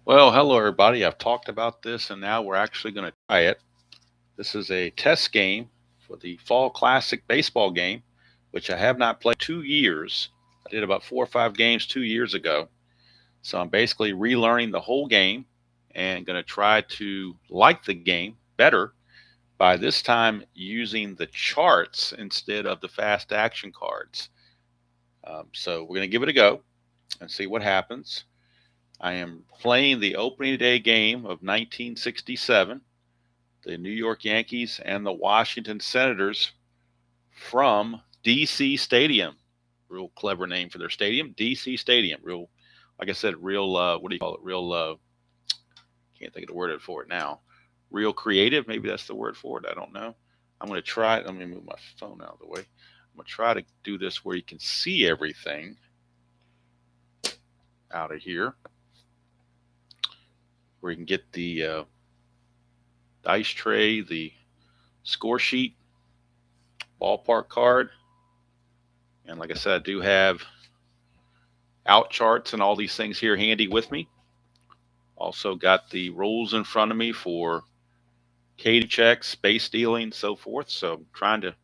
Well, hello everybody. I've talked about this and now we're actually going to try it. This is a test game for the Fall Classic baseball game, which I have not played 2 years. I did about 4 or 5 games 2 years ago. So I'm basically relearning the whole game and going to try to like the game better by this time using the charts instead of the fast action cards. So we're going to give it a go and see what happens. I am playing the opening day game of 1967, the New York Yankees and the Washington Senators from DC Stadium. Real clever name for their stadium, DC Stadium. Real, like I said, real, what do you call it? Real, can't think of the word for it now. Real creative, maybe that's the word for it. I don't know. I'm going to try it. Let me move my phone out of the way. I'm going to try to do this where you can see everything out of here, where you can get the dice tray, the score sheet, ballpark card, and like I said, I do have out charts and all these things here handy with me. Also got the rules in front of me for Katie checks, base stealing, so forth. So I'm trying to,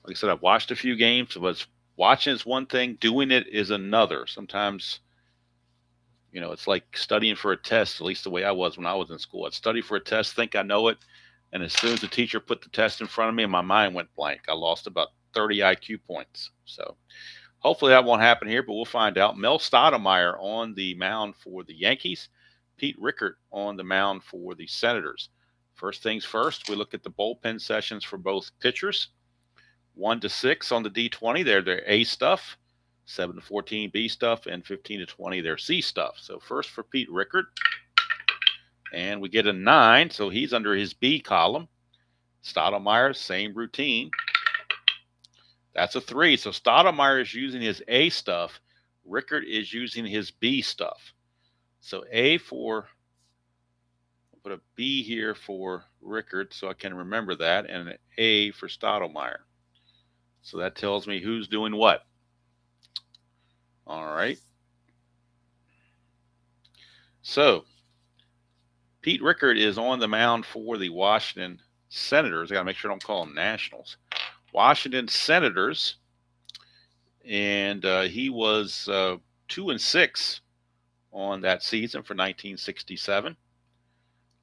like I said, I've watched a few games, but watching is one thing, doing it is another. Sometimes, it's like studying for a test, at least the way I was when I was in school. I'd study for a test, think I know it, and as soon as the teacher put the test in front of me, my mind went blank. I lost about 30 IQ points. So hopefully that won't happen here, but we'll find out. Mel Stottlemyre on the mound for the Yankees. Pete Rickert on the mound for the Senators. First things first, we look at the bullpen sessions for both pitchers. 1 to 6 on the D20, they're their A stuff. 7 to 14 B stuff, and 15 to 20 their C stuff. So first for Pete Rickert, and we get a 9, so he's under his B column. Stottlemyre, same routine. That's a 3. So Stottlemyre is using his A stuff. Rickert is using his B stuff. So A for, I'll put a B here for Rickert so I can remember that, and an A for Stottlemyre. So that tells me who's doing what. All right. So Pete Rickert is on the mound for the Washington Senators. I got to make sure I don't call them Nationals. Washington Senators, and he was 2 and 6 on that season for 1967.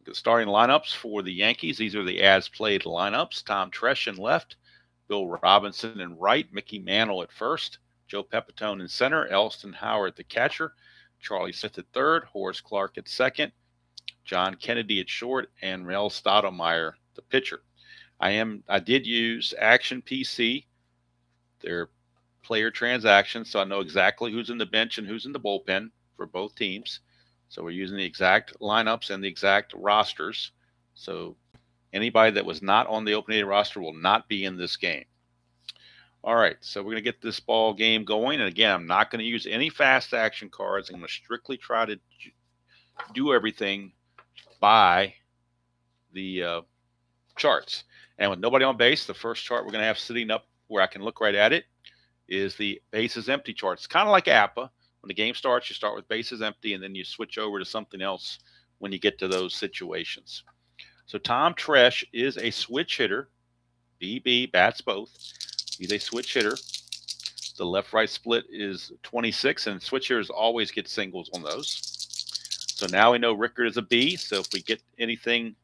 The starting lineups for the Yankees, these are the as-played lineups. Tom Tresh in left, Bill Robinson in right, Mickey Mantle at first, Joe Pepitone in center, Elston Howard the catcher, Charlie Smith at third, Horace Clarke at second, John Kennedy at short, and Mel Stottlemyre the pitcher. I did use Action PC, their player transactions, so I know exactly who's in the bench and who's in the bullpen for both teams. So we're using the exact lineups and the exact rosters. So anybody that was not on the opening day roster will not be in this game. All right, so we're going to get this ball game going. And again, I'm not going to use any fast action cards. I'm going to strictly try to do everything by the charts. And with nobody on base, the first chart we're going to have sitting up where I can look right at it is the bases empty chart. It's kind of like APA. When the game starts, you start with bases empty, and then you switch over to something else when you get to those situations. So Tom Tresh is a switch hitter. BB, bats both. He's a switch hitter. The left-right split is 26, and switch hitters always get singles on those. So now we know Rickert is a B, so if we get anything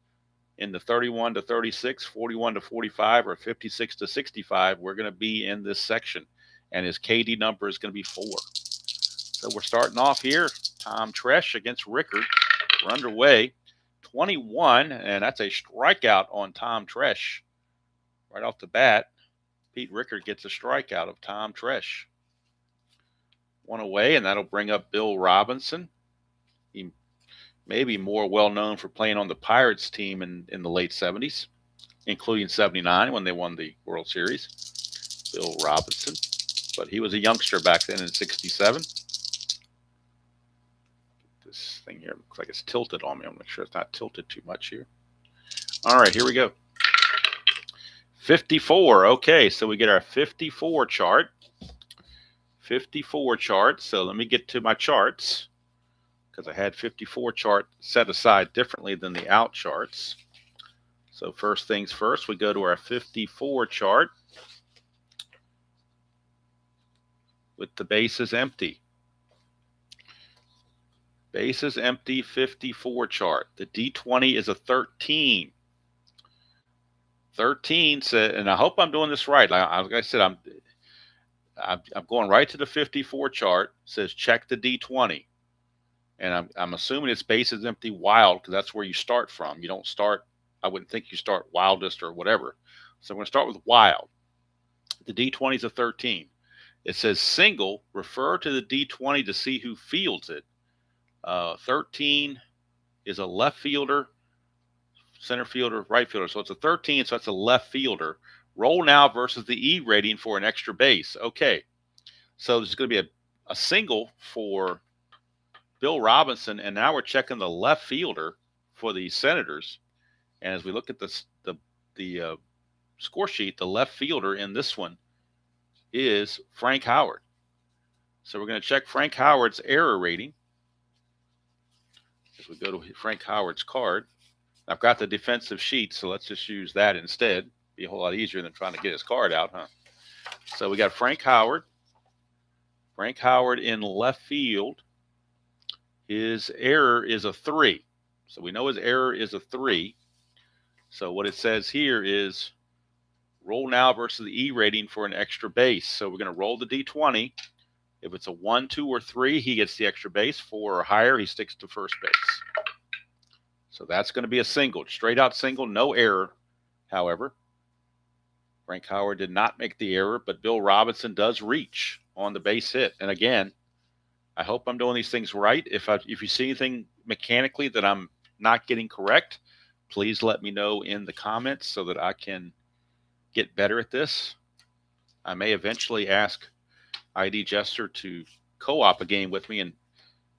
in the 31 to 36, 41 to 45, or 56 to 65, we're going to be in this section. And his KD number is going to be 4. So we're starting off here. Tom Tresh against Rickert. We're underway. 21, and that's a strikeout on Tom Tresh. Right off the bat, Pete Rickert gets a strikeout of Tom Tresh. 1 away, and that'll bring up Bill Robinson. He may be more well-known for playing on the Pirates team in the late 70s, including 79 when they won the World Series. Bill Robinson. But he was a youngster back then in 67. This thing here looks like it's tilted on me. I'll make sure it's not tilted too much here. All right, here we go. 54. Okay, so we get our 54 chart. 54 chart. So let me get to my charts, because I had 54 chart set aside differently than the out charts. So first things first, we go to our 54 chart with the bases empty. Bases empty 54 chart. The D20 is a 13. 13 said, and I hope I'm doing this right. Like I said, I'm going right to the 54 chart. It says check the D20, and I'm assuming it's bases empty wild because that's where you start from. You don't start. I wouldn't think you start wildest or whatever. So I'm going to start with wild. The D20 is a 13. It says single. Refer to the D20 to see who fields it. 13 is a left fielder, center fielder, right fielder. So it's a 13, so that's a left fielder. Roll now versus the E rating for an extra base. Okay, so there's going to be a single for Bill Robinson, and now we're checking the left fielder for the Senators. And as we look at the score sheet, the left fielder in this one is Frank Howard. So we're going to check Frank Howard's error rating. As we go to Frank Howard's card, I've got the defensive sheet, so let's just use that instead. Be a whole lot easier than trying to get his card out, huh? So we got Frank Howard. Frank Howard in left field. His error is a 3. So we know his error is a 3. So what it says here is roll now versus the E rating for an extra base. So we're going to roll the D20. If it's a 1, 2, or 3, he gets the extra base. 4 or higher, he sticks to first base. So that's going to be a single, straight out single, no error. However, Frank Howard did not make the error, but Bill Robinson does reach on the base hit. And again, I hope I'm doing these things right. If you see anything mechanically that I'm not getting correct, please let me know in the comments so that I can get better at this. I may eventually ask ID Jester to co-op a game with me and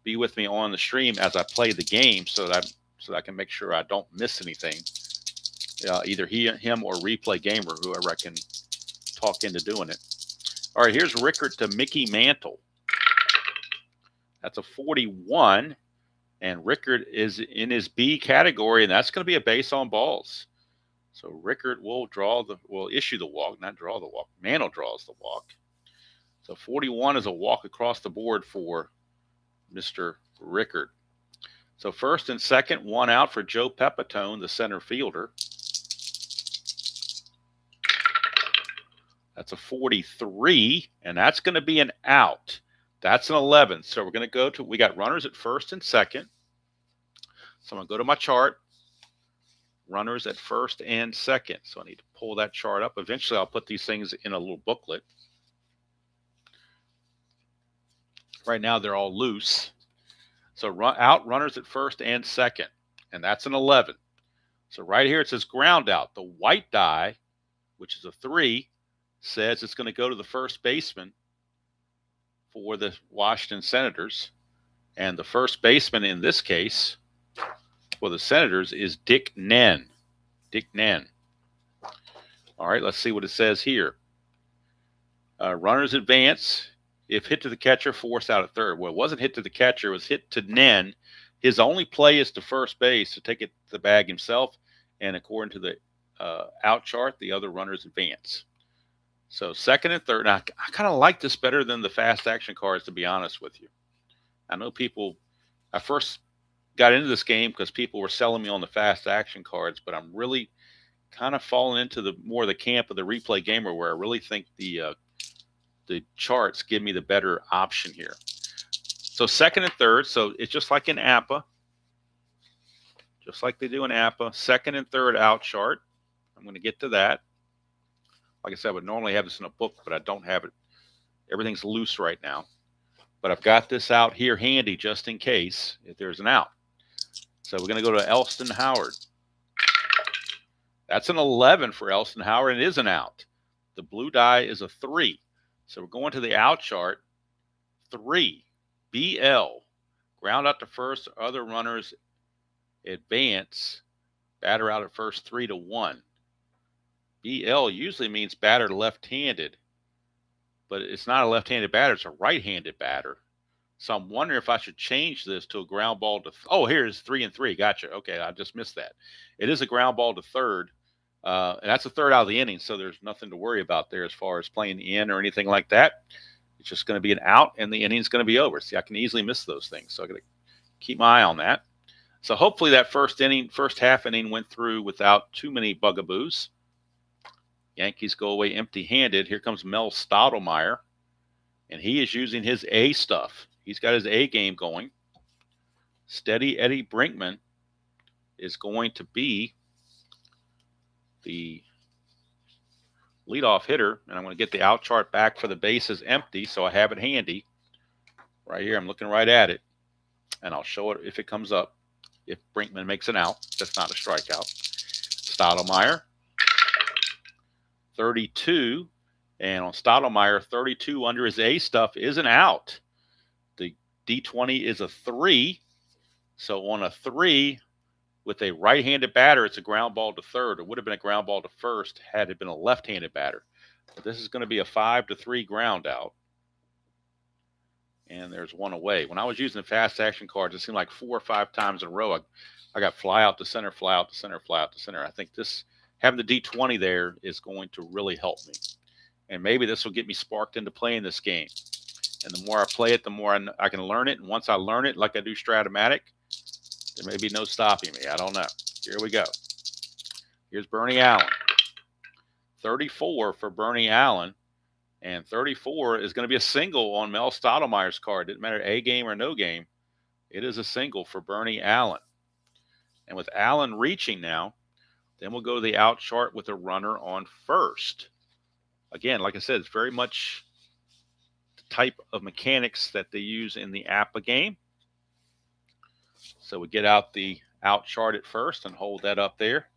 be with me on the stream as I play the game so that I can make sure I don't miss anything. Either him or Replay Gamer, whoever I can talk into doing it. All right, here's Rickard to Mickey Mantle. That's a 41, and Rickard is in his B category, and that's going to be a base on balls. So Rickard will issue the walk, not draw the walk. Mantle draws the walk. So 41 is a walk across the board for Mr. Rickard. So first and second, 1 out for Joe Pepitone, the center fielder. That's a 43, and that's going to be an out. That's an 11. So we're going to go to, we got runners at first and second. So I'm going to go to my chart. Runners at first and second. So I need to pull that chart up. Eventually, I'll put these things in a little booklet. Right now, they're all loose. So runners at first and second, and that's an 11. So right here, it says ground out. The white die, which is a 3, says it's going to go to the first baseman for the Washington Senators. And the first baseman in this case for the Senators is Dick Nen. Dick Nen. All right, let's see what it says here. Runners advance. If hit to the catcher, force out at third. Well, it wasn't hit to the catcher. It was hit to Nen. His only play is to first base to take it to the bag himself. And according to the out chart, the other runners advance. So second and third. Now, I kind of like this better than the fast action cards, to be honest with you. I know I first got into this game because people were selling me on the fast action cards, but I'm really kind of falling into the camp of the Replay Gamer, where I really think the charts give me the better option here. So second and third, so it's just like in APA, just like they do in APA, second and third out chart. I'm going to get to that. Like I said, I would normally have this in a book, but I don't have it. Everything's loose right now. But I've got this out here handy just in case if there's an out. So we're going to go to Elston Howard. That's an 11 for Elston Howard, and it is an out. The blue die is a 3. So we're going to the out chart. 3, BL. Ground out to first, other runners advance. Batter out at first, 3-1. BL usually means batter left-handed, but it's not a left-handed batter. It's a right-handed batter. So I'm wondering if I should change this to a ground ball to. Oh, here's 3-3. Gotcha. Okay, I just missed that. It is a ground ball to third, and that's a third out of the inning. So there's nothing to worry about there as far as playing in or anything like that. It's just going to be an out, and the inning's going to be over. See, I can easily miss those things, so I got to keep my eye on that. So hopefully that first half inning went through without too many bugaboos. Yankees go away empty-handed. Here comes Mel Stottlemyre, and he is using his A stuff. He's got his A game going. Steady Eddie Brinkman is going to be the leadoff hitter, and I'm going to get the out chart back for the bases empty, so I have it handy. Right here, I'm looking right at it, and I'll show it if it comes up. If Brinkman makes an out, that's not a strikeout. Stottlemyre, 32, and on Stottlemyre, 32 under his A stuff is an out. The D20 is a 3, so on a 3, with a right-handed batter, it's a ground ball to third. It would have been a ground ball to first had it been a left-handed batter. But this is going to be a 5-3 ground out. And there's one away. When I was using the fast action cards, it seemed like 4 or 5 times in a row, I got fly out to center, fly out to center, fly out to center. I think this, having the D20 there is going to really help me. And maybe this will get me sparked into playing this game. And the more I play it, the more I can learn it. And once I learn it, like I do Strat-O-Matic, there may be no stopping me. I don't know. Here we go. Here's Bernie Allen. 34 for Bernie Allen. And 34 is going to be a single on Mel Stottlemyre's card. Didn't matter A game or no game. It is a single for Bernie Allen. And with Allen reaching now, then we'll go to the out chart with a runner on first. Again, like I said, it's very much the type of mechanics that they use in the APA game. So we get out the out chart at first and hold that up there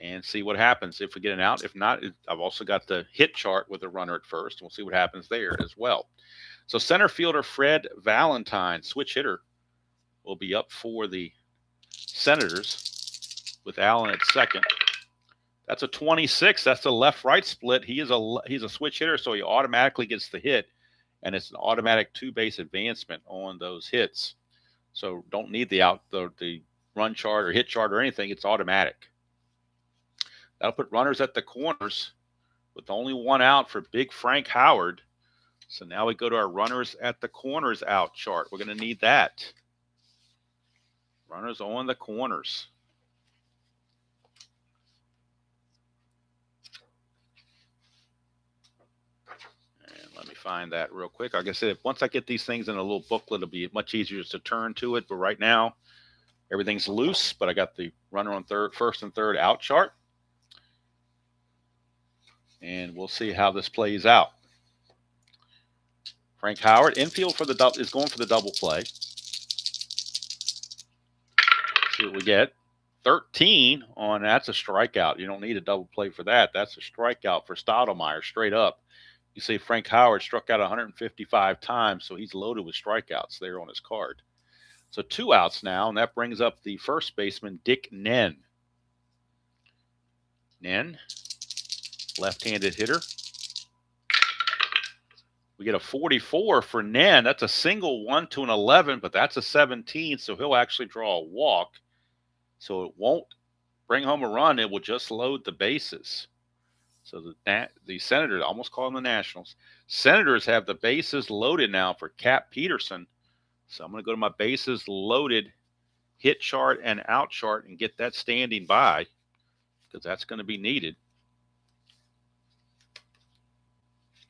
and see what happens if we get an out. If not, I've also got the hit chart with a runner at first. We'll see what happens there as well. So center fielder Fred Valentine, switch hitter, will be up for the Senators with Allen at second. That's a 26. That's a left-right split. He's a switch hitter, so he automatically gets the hit, and it's an automatic 2-base advancement on those hits. So don't need the run chart or hit chart or anything. It's automatic. That'll put runners at the corners with only one out for Big Frank Howard. So now we go to our runners at the corners out chart. We're going to need that. Runners on the corners. And let me find that real quick. Like I said, once I get these things in a little booklet, it'll be much easier to turn to it. But right now, everything's loose. But I got the runner on first and third out chart. And we'll see how this plays out. Frank Howard, infield for the double, is going for the double play. See what we get. 13 on that's a strikeout. You don't need a double play for that. That's a strikeout for Stottlemyre straight up. You see Frank Howard struck out 155 times, so he's loaded with strikeouts there on his card. So 2 outs now, and that brings up the first baseman, Dick Nen. Nen, left-handed hitter. We get a 44 for Nen. That's a single 1 to an 11, but that's a 17, so he'll actually draw a walk. So it won't bring home a run. It will just load the bases. So the Senators, I almost call them the Nationals. Senators have the bases loaded now for Cap Peterson. So I'm going to go to my bases loaded hit chart and out chart and get that standing by because that's going to be needed.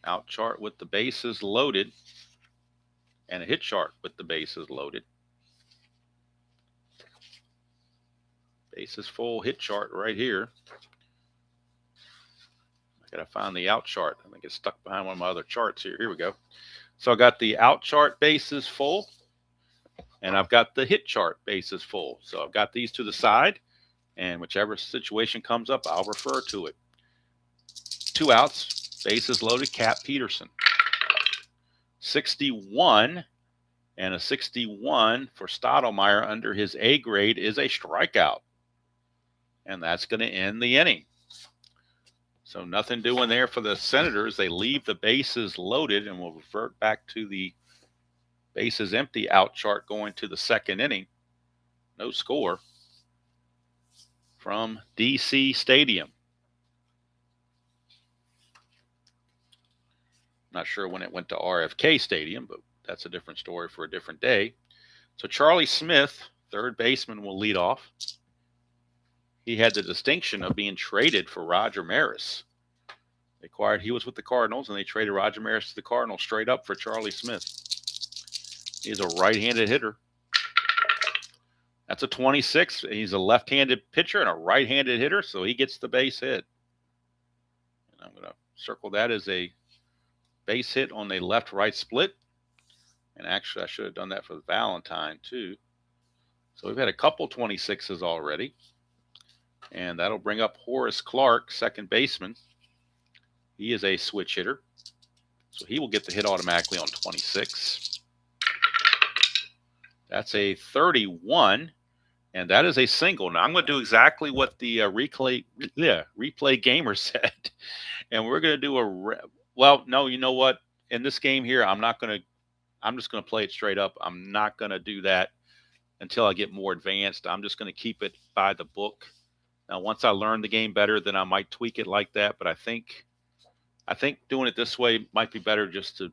Out chart with the bases loaded and a hit chart with the bases loaded. Bases full hit chart right here. I gotta find the out chart. I think it's stuck behind one of my other charts here. Here we go. So I got the out chart bases full, and I've got the hit chart bases full. So I've got these to the side, and whichever situation comes up, I'll refer to it. 2 outs, bases loaded, Cap Peterson. 61 and a 61 for Stottlemyre under his A grade is a strikeout. And that's going to end the inning. So nothing doing there for the Senators. They leave the bases loaded and will revert back to the Bases empty out chart going to the second inning. No score from DC Stadium. Not sure when it went to RFK Stadium, but that's a different story for a different day. So Charlie Smith, third baseman, will lead off. He had the distinction of being traded for Roger Maris. He was with the Cardinals, and they traded Roger Maris to the Cardinals straight up for Charlie Smith. He's a right-handed hitter. That's a 26. He's a left-handed pitcher and a right-handed hitter, so he gets the base hit. And I'm going to circle that as a base hit on the left-right split. And actually, I should have done that for Valentine, too. So we've had a couple 26s already. And that'll bring up Horace Clark, second baseman. He is a switch hitter. So he will get the hit automatically on 26. That's a 31. And that is a single. Now, I'm going to do exactly what the replay gamer said. And we're going to do well, no, you know what? In this game here, I'm just going to play it straight up. I'm not going to do that until I get more advanced. I'm just going to keep it by the book. Now, once I learn the game better, then I might tweak it like that. But I think doing it this way might be better, just to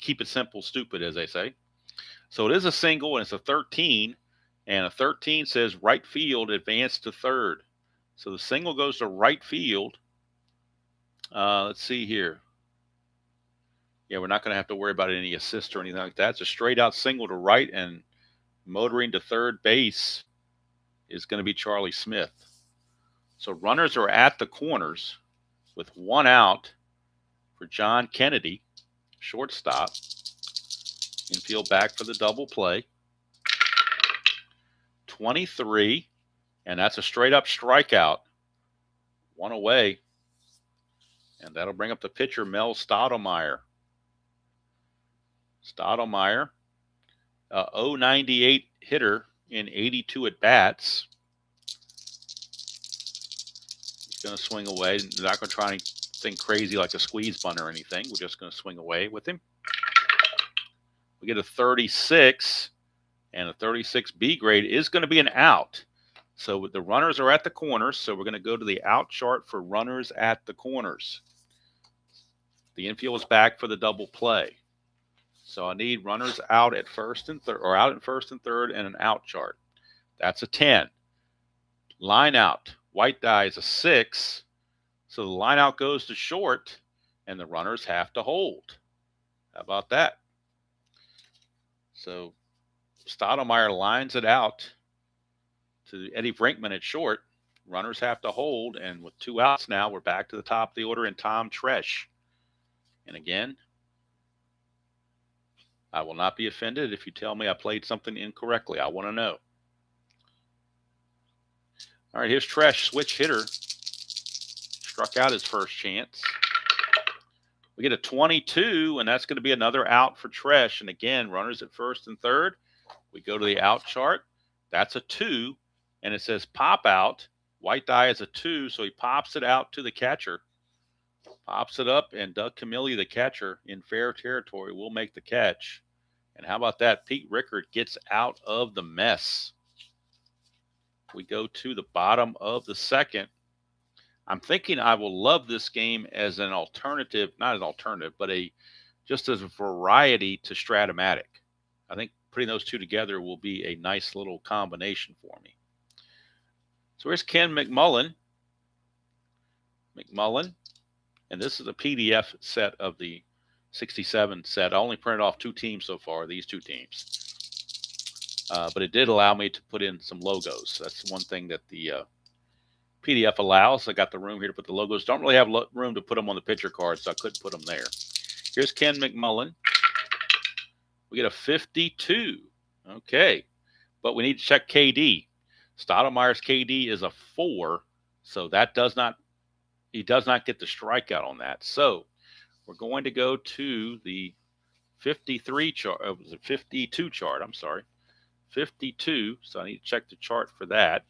keep it simple, stupid, as they say. So it is a single, and it's a 13. And a 13 says right field advanced to third. So the single goes to right field. Let's see here. Yeah, we're not going to have to worry about any assist or anything like that. It's a straight out single to right, and motoring to third base is going to be Charlie Smith. So runners are at the corners with one out for John Kennedy, shortstop. Infield back for the double play. 23, and that's a straight up strikeout. One away. And that'll bring up the pitcher, Mel Strat-O-Matic. Strat-O-Matic, 098 hitter in 82 at bats. He's going to swing away. They're not going to try anything crazy like a squeeze bunt or anything. We're just going to swing away with him. We get a 36, and a 36 B grade is going to be an out. So the runners are at the corners, so we're going to go to the out chart for runners at the corners. The infield is back for the double play. So I need runners out at first and third, or out at first and third, and an out chart. That's a 10. Line out. White die is a 6. So the line out goes to short, and the runners have to hold. How about that? So Strat-O-Matic lines it out to Eddie Brinkman at short. Runners have to hold, and with 2 outs now, we're back to the top of the order in Tom Tresh. And again, I will not be offended if you tell me I played something incorrectly. I want to know. All right, here's Tresh, switch hitter. Struck out his first chance. We get a 22, and that's going to be another out for Tresh. And again, runners at first and third. We go to the out chart. That's a 2, and it says pop out. White die is a 2, so he pops it out to the catcher. Pops it up, and Doug Camilli, the catcher, in fair territory, will make the catch. And how about that? Pete Rickard gets out of the mess. We go to the bottom of the second. I'm thinking I will love this game as an alternative, not an alternative, but just as a variety to Strat-O-Matic. I think putting those two together will be a nice little combination for me. So here's Ken McMullen. And this is a PDF set of the 67 set. I only printed off 2 teams so far, these 2 teams. But it did allow me to put in some logos. That's one thing that the PDF allows. I got the room here to put the logos. Don't really have room to put them on the pitcher card, so I couldn't put them there. Here's Ken McMullen. We get a 52. Okay. But we need to check KD. Strat-O-Matic's KD is a 4, so that he does not get the strikeout on that. So we're going to go to the 53 chart. It was a 52 chart. I'm sorry. 52. So I need to check the chart for that.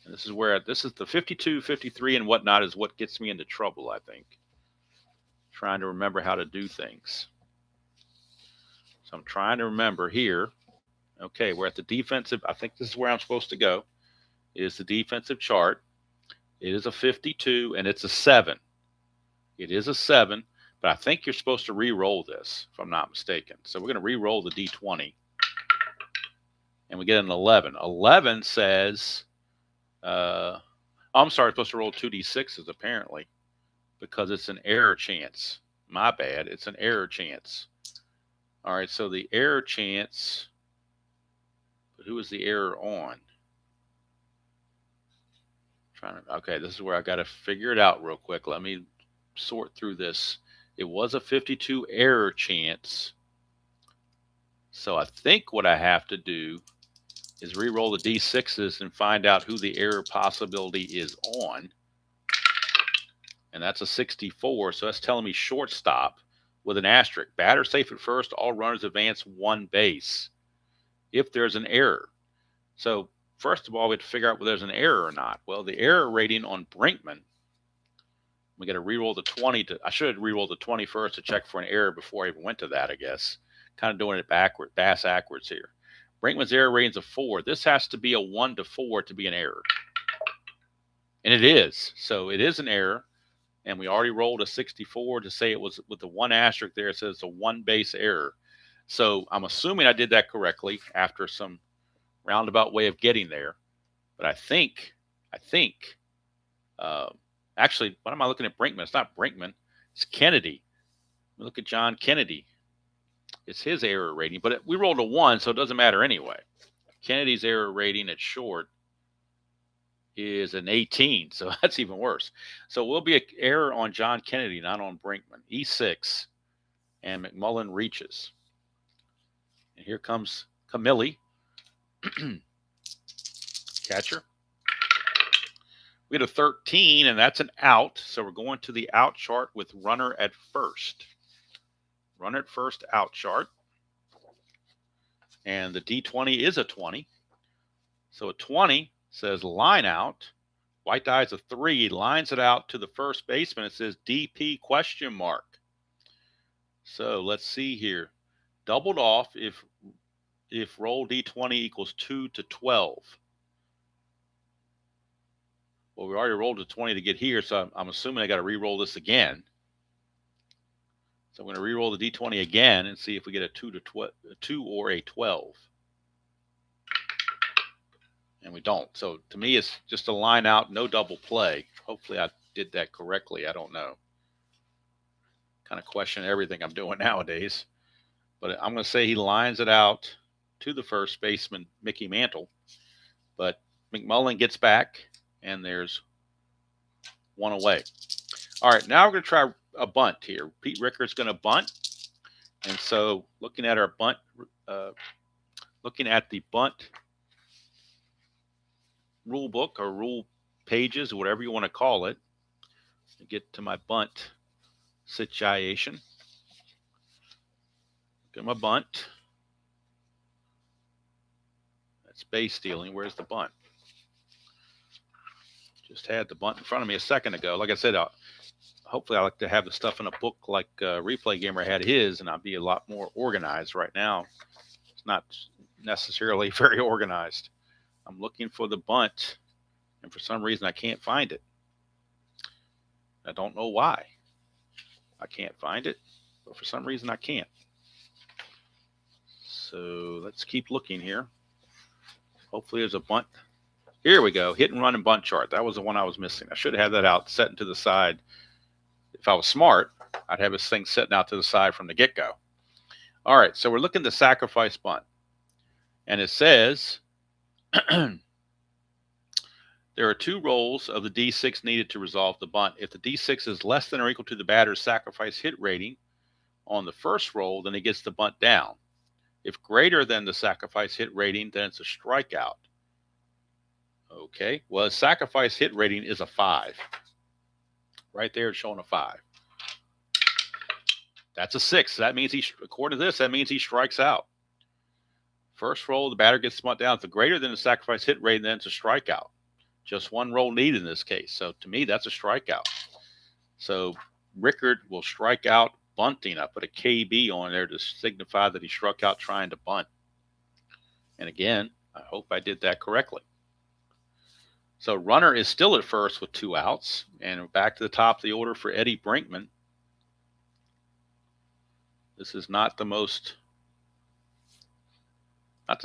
And this is the 52, 53, and whatnot is what gets me into trouble, I think. Trying to remember how to do things. So I'm trying to remember here. Okay, we're at the defensive. I think this is where I'm supposed to go. Is the defensive chart. It is a 52, and it's a 7. It is a 7, but I think you're supposed to re-roll this, if I'm not mistaken. So we're going to re-roll the D20, and we get an 11. 11 says, I'm sorry, I'm supposed to roll 2d6s apparently, because it's an error chance. My bad. It's an error chance. All right, so the error chance, but who is the error on? Okay, this is where I got to figure it out real quick. Let me sort through this. It was a 52 error chance. So I think what I have to do is re-roll the D6s and find out who the error possibility is on. And that's a 64. So that's telling me shortstop with an asterisk. Batter safe at first, all runners advance 1 base if there's an error. So first of all, we have to figure out whether there's an error or not. Well, the error rating on Brinkman, we got to re-roll the 20. I should have re-rolled the 20 first to check for an error before I even went to that, I guess. Kind of doing it backwards here. Brinkman's error rating's a 4. This has to be a 1 to 4 to be an error. And it is. So it is an error. And we already rolled a 64 to say it was with the 1 asterisk there. It says it's a 1 base error. So I'm assuming I did that correctly after some roundabout way of getting there. But I think, actually, what am I looking at Brinkman? It's not Brinkman. It's Kennedy. Look at John Kennedy. It's his error rating, but we rolled a 1, so it doesn't matter anyway. Kennedy's error rating at short is an 18, so that's even worse. So it will be an error on John Kennedy, not on Brinkman. E6, and McMullen reaches. And here comes Camille, catcher. We had a 13, and that's an out, so we're going to the out chart with runner at first. Runner at first, out chart. And the D20 is a 20. So a 20 says line out. White die's a 3, lines it out to the first baseman. It says DP question mark. So let's see here. Doubled off if roll D20 equals 2 to 12. Well, we already rolled a 20 to get here, so I'm assuming I got to re-roll this again. So I'm going to re-roll the D20 again and see if we get a 2 or a 12. And we don't. So to me, it's just a line out, no double play. Hopefully I did that correctly. I don't know. Kind of question everything I'm doing nowadays. But I'm going to say he lines it out to the first baseman, Mickey Mantle. But McMullen gets back, and there's 1 away. All right, now we're going to try a bunt here. Pete Rickard's going to bunt. And so looking at our bunt, looking at the bunt rule book or rule pages, or whatever you want to call it, to get to my bunt situation. Get my bunt. That's base stealing. Where's the bunt? Just had the bunt in front of me a second ago. Like I said, hopefully I like to have the stuff in a book like Replay Gamer had his, and I'd be a lot more organized. Right now, it's not necessarily very organized. I'm looking for the bunt, and for some reason I can't find it. I don't know why. I can't find it, but for some reason I can't. So let's keep looking here. Hopefully there's a bunt. Here we go. Hit and run and bunt chart. That was the one I was missing. I should have had that out set to the side. If I was smart, I'd have this thing sitting out to the side from the get-go. All right, so we're looking to sacrifice bunt. And it says there are 2 rolls of the D6 needed to resolve the bunt. If the D6 is less than or equal to the batter's sacrifice hit rating on the first roll, then he gets the bunt down. If greater than the sacrifice hit rating, then it's a strikeout. Okay, well, sacrifice hit rating is a 5. Right there, it's showing a 5. That's a 6. That means according to this, that means he strikes out. First roll, the batter gets the bunt down. If it's greater than the sacrifice hit rating, then it's a strikeout. Just 1 roll needed in this case. So to me, that's a strikeout. So Rickard will strike out bunting. I put a KB on there to signify that he struck out trying to bunt. And again, I hope I did that correctly. So runner is still at first with 2 outs. And we're back to the top of the order for Eddie Brinkman. This is not the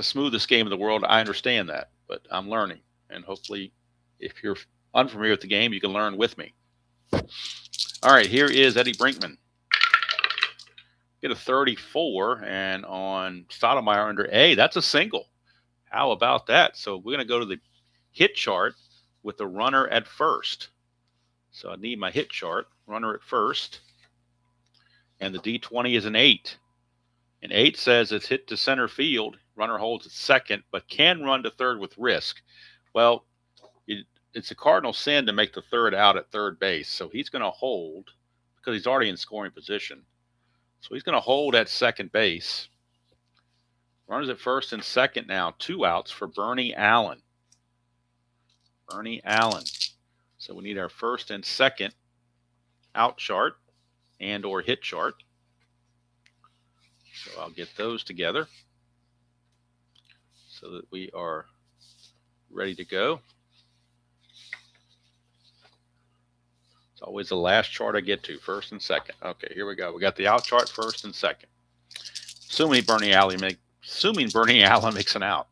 smoothest game in the world. I understand that, but I'm learning. And hopefully, if you're unfamiliar with the game, you can learn with me. All right, here is Eddie Brinkman. Get a 34, and on Stottlemyre under A, that's a single. How about that? So we're going to go to the hit chart with the runner at first. So I need my hit chart, runner at first. And the D20 is an 8. And 8 says it's hit to center field. Runner holds at second, but can run to third with risk. Well, it's a cardinal sin to make the third out at third base. So he's going to hold because he's already in scoring position. So he's going to hold at second base. Runners at first and second now. 2 outs for Bernie Allen. Bernie Allen. So we need our first and second out chart and or hit chart. So I'll get those together so that we are ready to go. It's always the last chart I get to, first and second. Okay, here we go. We got the out chart first and second. Assuming Bernie Allen makes an out.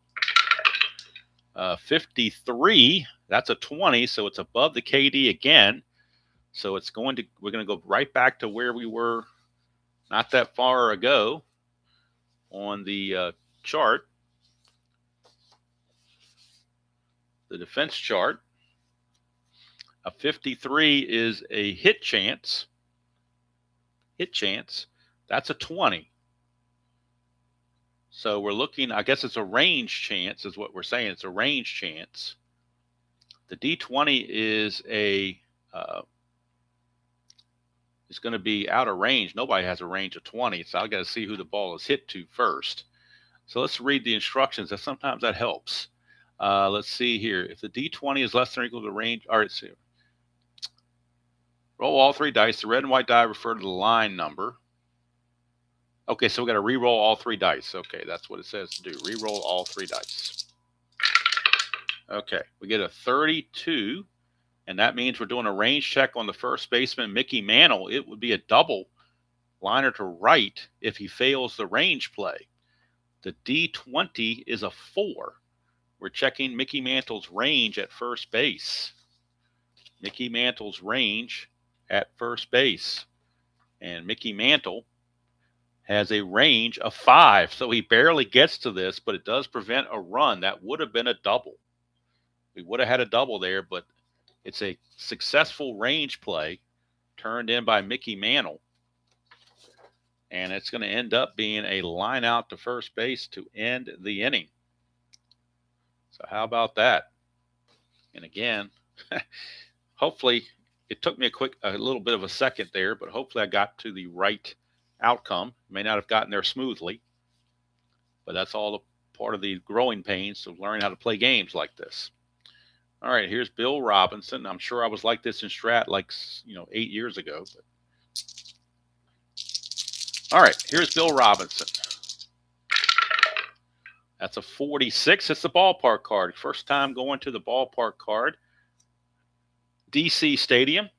53, that's a 20, so it's above the KD again. So we're going to go right back to where we were not that far ago on the chart, the defense chart. A 53 is a hit chance. That's a 20. So we're looking, I guess it's a range chance is what we're saying. It's a range chance. The D20 is it's going to be out of range. Nobody has a range of 20, so I've got to see who the ball is hit to first. So let's read the instructions. Sometimes that helps. Let's see here. If the D20 is less than or equal to the range, all right, so roll all 3 dice. The red and white die refer to the line number. Okay, so we got to re-roll all 3 dice. Okay, that's what it says to do. Re-roll all 3 dice. Okay, we get a 32, and that means we're doing a range check on the first baseman, Mickey Mantle. It would be a double liner to right if he fails the range play. The D20 is a 4. We're checking Mickey Mantle's range at first base. Mickey Mantle's range at first base. And Mickey Mantle has a range of 5, so he barely gets to this, but it does prevent a run. That would have been a double. We would have had a double there, but it's a successful range play turned in by Mickey Mantle. And it's going to end up being a line out to first base to end the inning. So how about that? And again, hopefully it took me a little bit of a second there, but hopefully I got to the right outcome. May not have gotten there smoothly, but that's all part of the growing pains of learning how to play games like this. All right, here's Bill Robinson. I'm sure I was like this in Strat 8 years ago. But... All right, here's Bill Robinson. That's a 46. It's the ballpark card. First time going to the ballpark card. DC Stadium.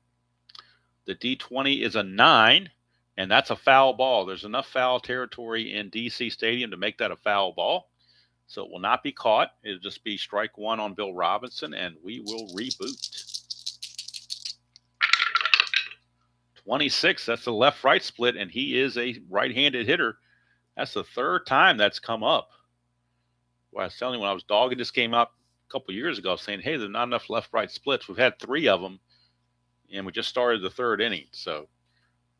The D20 is a 9, and that's a foul ball. There's enough foul territory in DC Stadium to make that a foul ball. So it will not be caught. It'll just be strike 1 on Bill Robinson, and we will reboot. 26, that's the left-right split, and he is a right-handed hitter. That's the 3rd time that's come up. Well, I was telling you when I was dogging this game up a couple years ago, saying, hey, there's not enough left-right splits. We've had 3 of them, and we just started the 3rd inning. So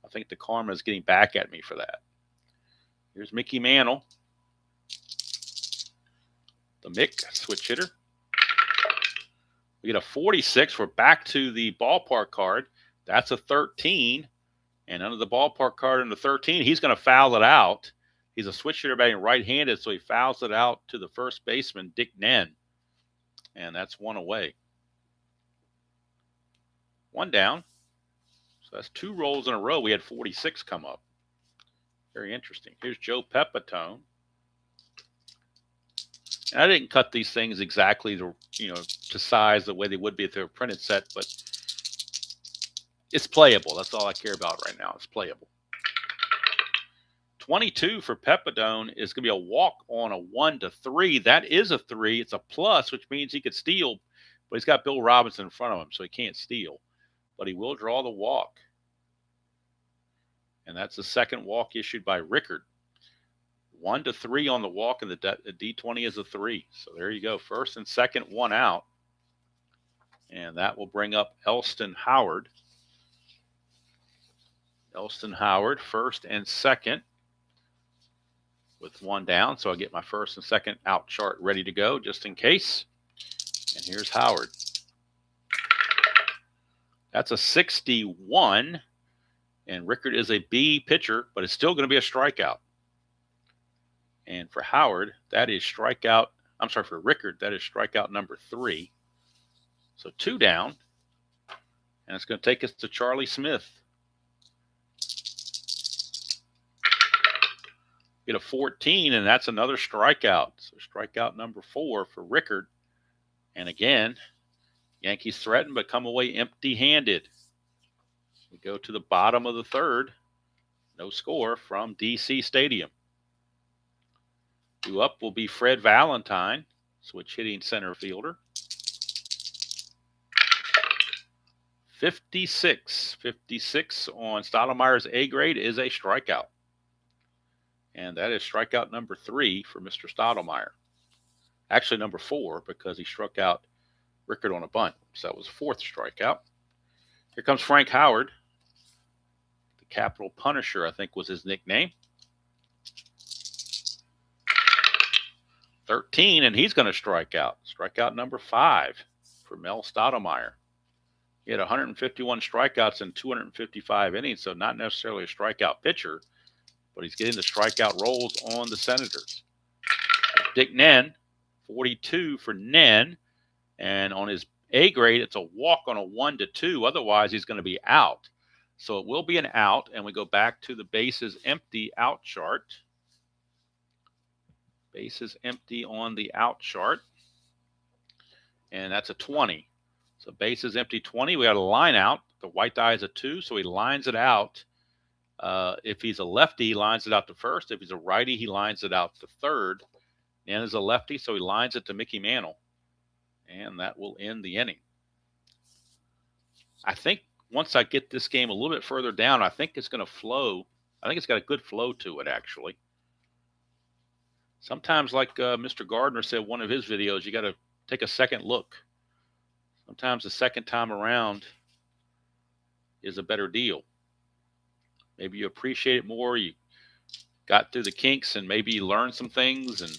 I think the karma is getting back at me for that. Here's Mickey Mantle. The Mick switch hitter. We get a 46. We're back to the ballpark card. That's a 13. And under the ballpark card in the 13, he's going to foul it out. He's a switch hitter batting right-handed, so he fouls it out to the first baseman, Dick Nen. And that's 1 away. 1 down. So that's 2 rolls in a row. We had 46 come up. Very interesting. Here's Joe Pepitone. And I didn't cut these things exactly to size the way they would be if they were printed set, but it's playable. That's all I care about right now. It's playable. 22 for Pepitone is going to be a walk on a 1-3. That is a 3. It's a plus, which means he could steal, but he's got Bill Robinson in front of him, so he can't steal. But he will draw the walk. And that's the second walk issued by Rickard. 1-3 on the walk, and the D20 is a 3. So there you go. First and second, one out. And that will bring up Elston Howard. Elston Howard, first and second, with one down. So I get my first and second out chart ready to go just in case. And here's Howard. That's a 61. And Rickard is a B pitcher, but it's still going to be a strikeout. And for Howard, that is strikeout. I'm sorry, for Rickard, that is strikeout number 3. So 2 down. And it's going to take us to Charlie Smith. Get a 14, and that's another strikeout. So strikeout number 4 for Rickard. And again, Yankees threaten but come away empty-handed. We go to the bottom of the third. No score from DC Stadium. Due up will be Fred Valentine, switch hitting center fielder. 56. 56 on Strat-O-Matic's A grade is a strikeout. And that is strikeout number 3 for Mr. Strat-O-Matic. Actually, number 4, because he struck out Rickard on a bunt. So that was the 4th strikeout. Here comes Frank Howard. The Capital Punisher, I think, was his nickname. 13, and he's going to strike out. Strikeout number 5 for Mel Strat-O-Matic. He had 151 strikeouts in 255 innings, so not necessarily a strikeout pitcher, but he's getting the strikeout rolls on the Senators. Dick Nen, 42 for Nen, and on his A grade, it's a walk on a 1-2. Otherwise, he's going to be out. So it will be an out, and we go back to the bases empty out chart. Bases empty on the out chart, and that's a 20. So bases empty 20. We got a line out. The white die is a 2, so he lines it out. If he's a lefty, he lines it out to first. If he's a righty, he lines it out to third. And is a lefty, so he lines it to Mickey Mantle. And that will end the inning. I think once I get this game a little bit further down, I think it's going to flow. I think it's got a good flow to it, actually. Sometimes, like Mr. Gardner said in one of his videos, you got to take a second look. Sometimes the second time around is a better deal. Maybe you appreciate it more. You got through the kinks and maybe you learn some things and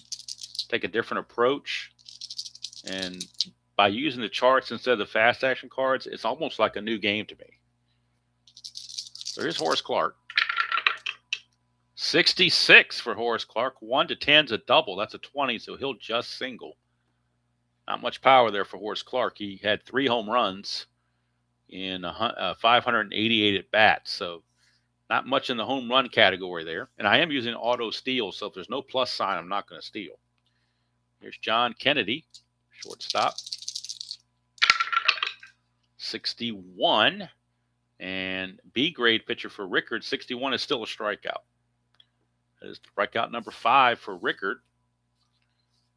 take a different approach. And by using the charts instead of the fast action cards, it's almost like a new game to me. So here's Horace Clarke. 66 for Horace Clarke. 1-10's a double. That's a 20, so he'll just single. Not much power there for Horace Clarke. He had 3 home runs in 588 at bats, so not much in the home run category there. And I am using auto steal, so if there's no plus sign, I'm not going to steal. Here's John Kennedy, shortstop. 61. And B grade pitcher for Rickard. 61 is still a strikeout. That is strikeout number 5 for Rickard.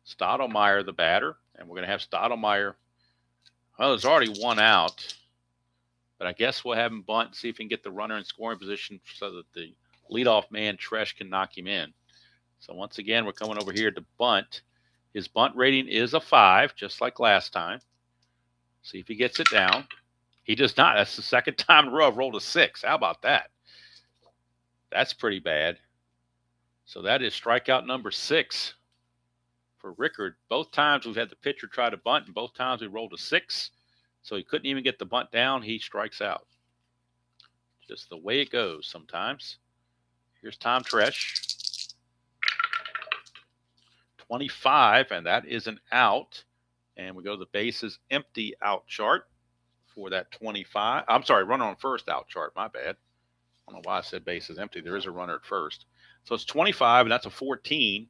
Strat-O-Matic, the batter. And we're going to have Strat-O-Matic. Well, there's already one out. But I guess we'll have him bunt and see if he can get the runner in scoring position so that the leadoff man, Tresh, can knock him in. So once again, we're coming over here to bunt. His bunt rating is a 5, just like last time. See if he gets it down. He does not. That's the second time in a row I've rolled a 6. How about that? That's pretty bad. So that is strikeout number 6 for Rickard. Both times we've had the pitcher try to bunt, and both times we rolled a 6. So he couldn't even get the bunt down. He strikes out. Just the way it goes sometimes. Here's Tom Tresh. 25, and that is an out. And we go to the bases empty out chart for that 25. I'm sorry, runner on first out chart. My bad. I don't know why I said base is empty. There is a runner at first. So it's 25, and that's a 14. It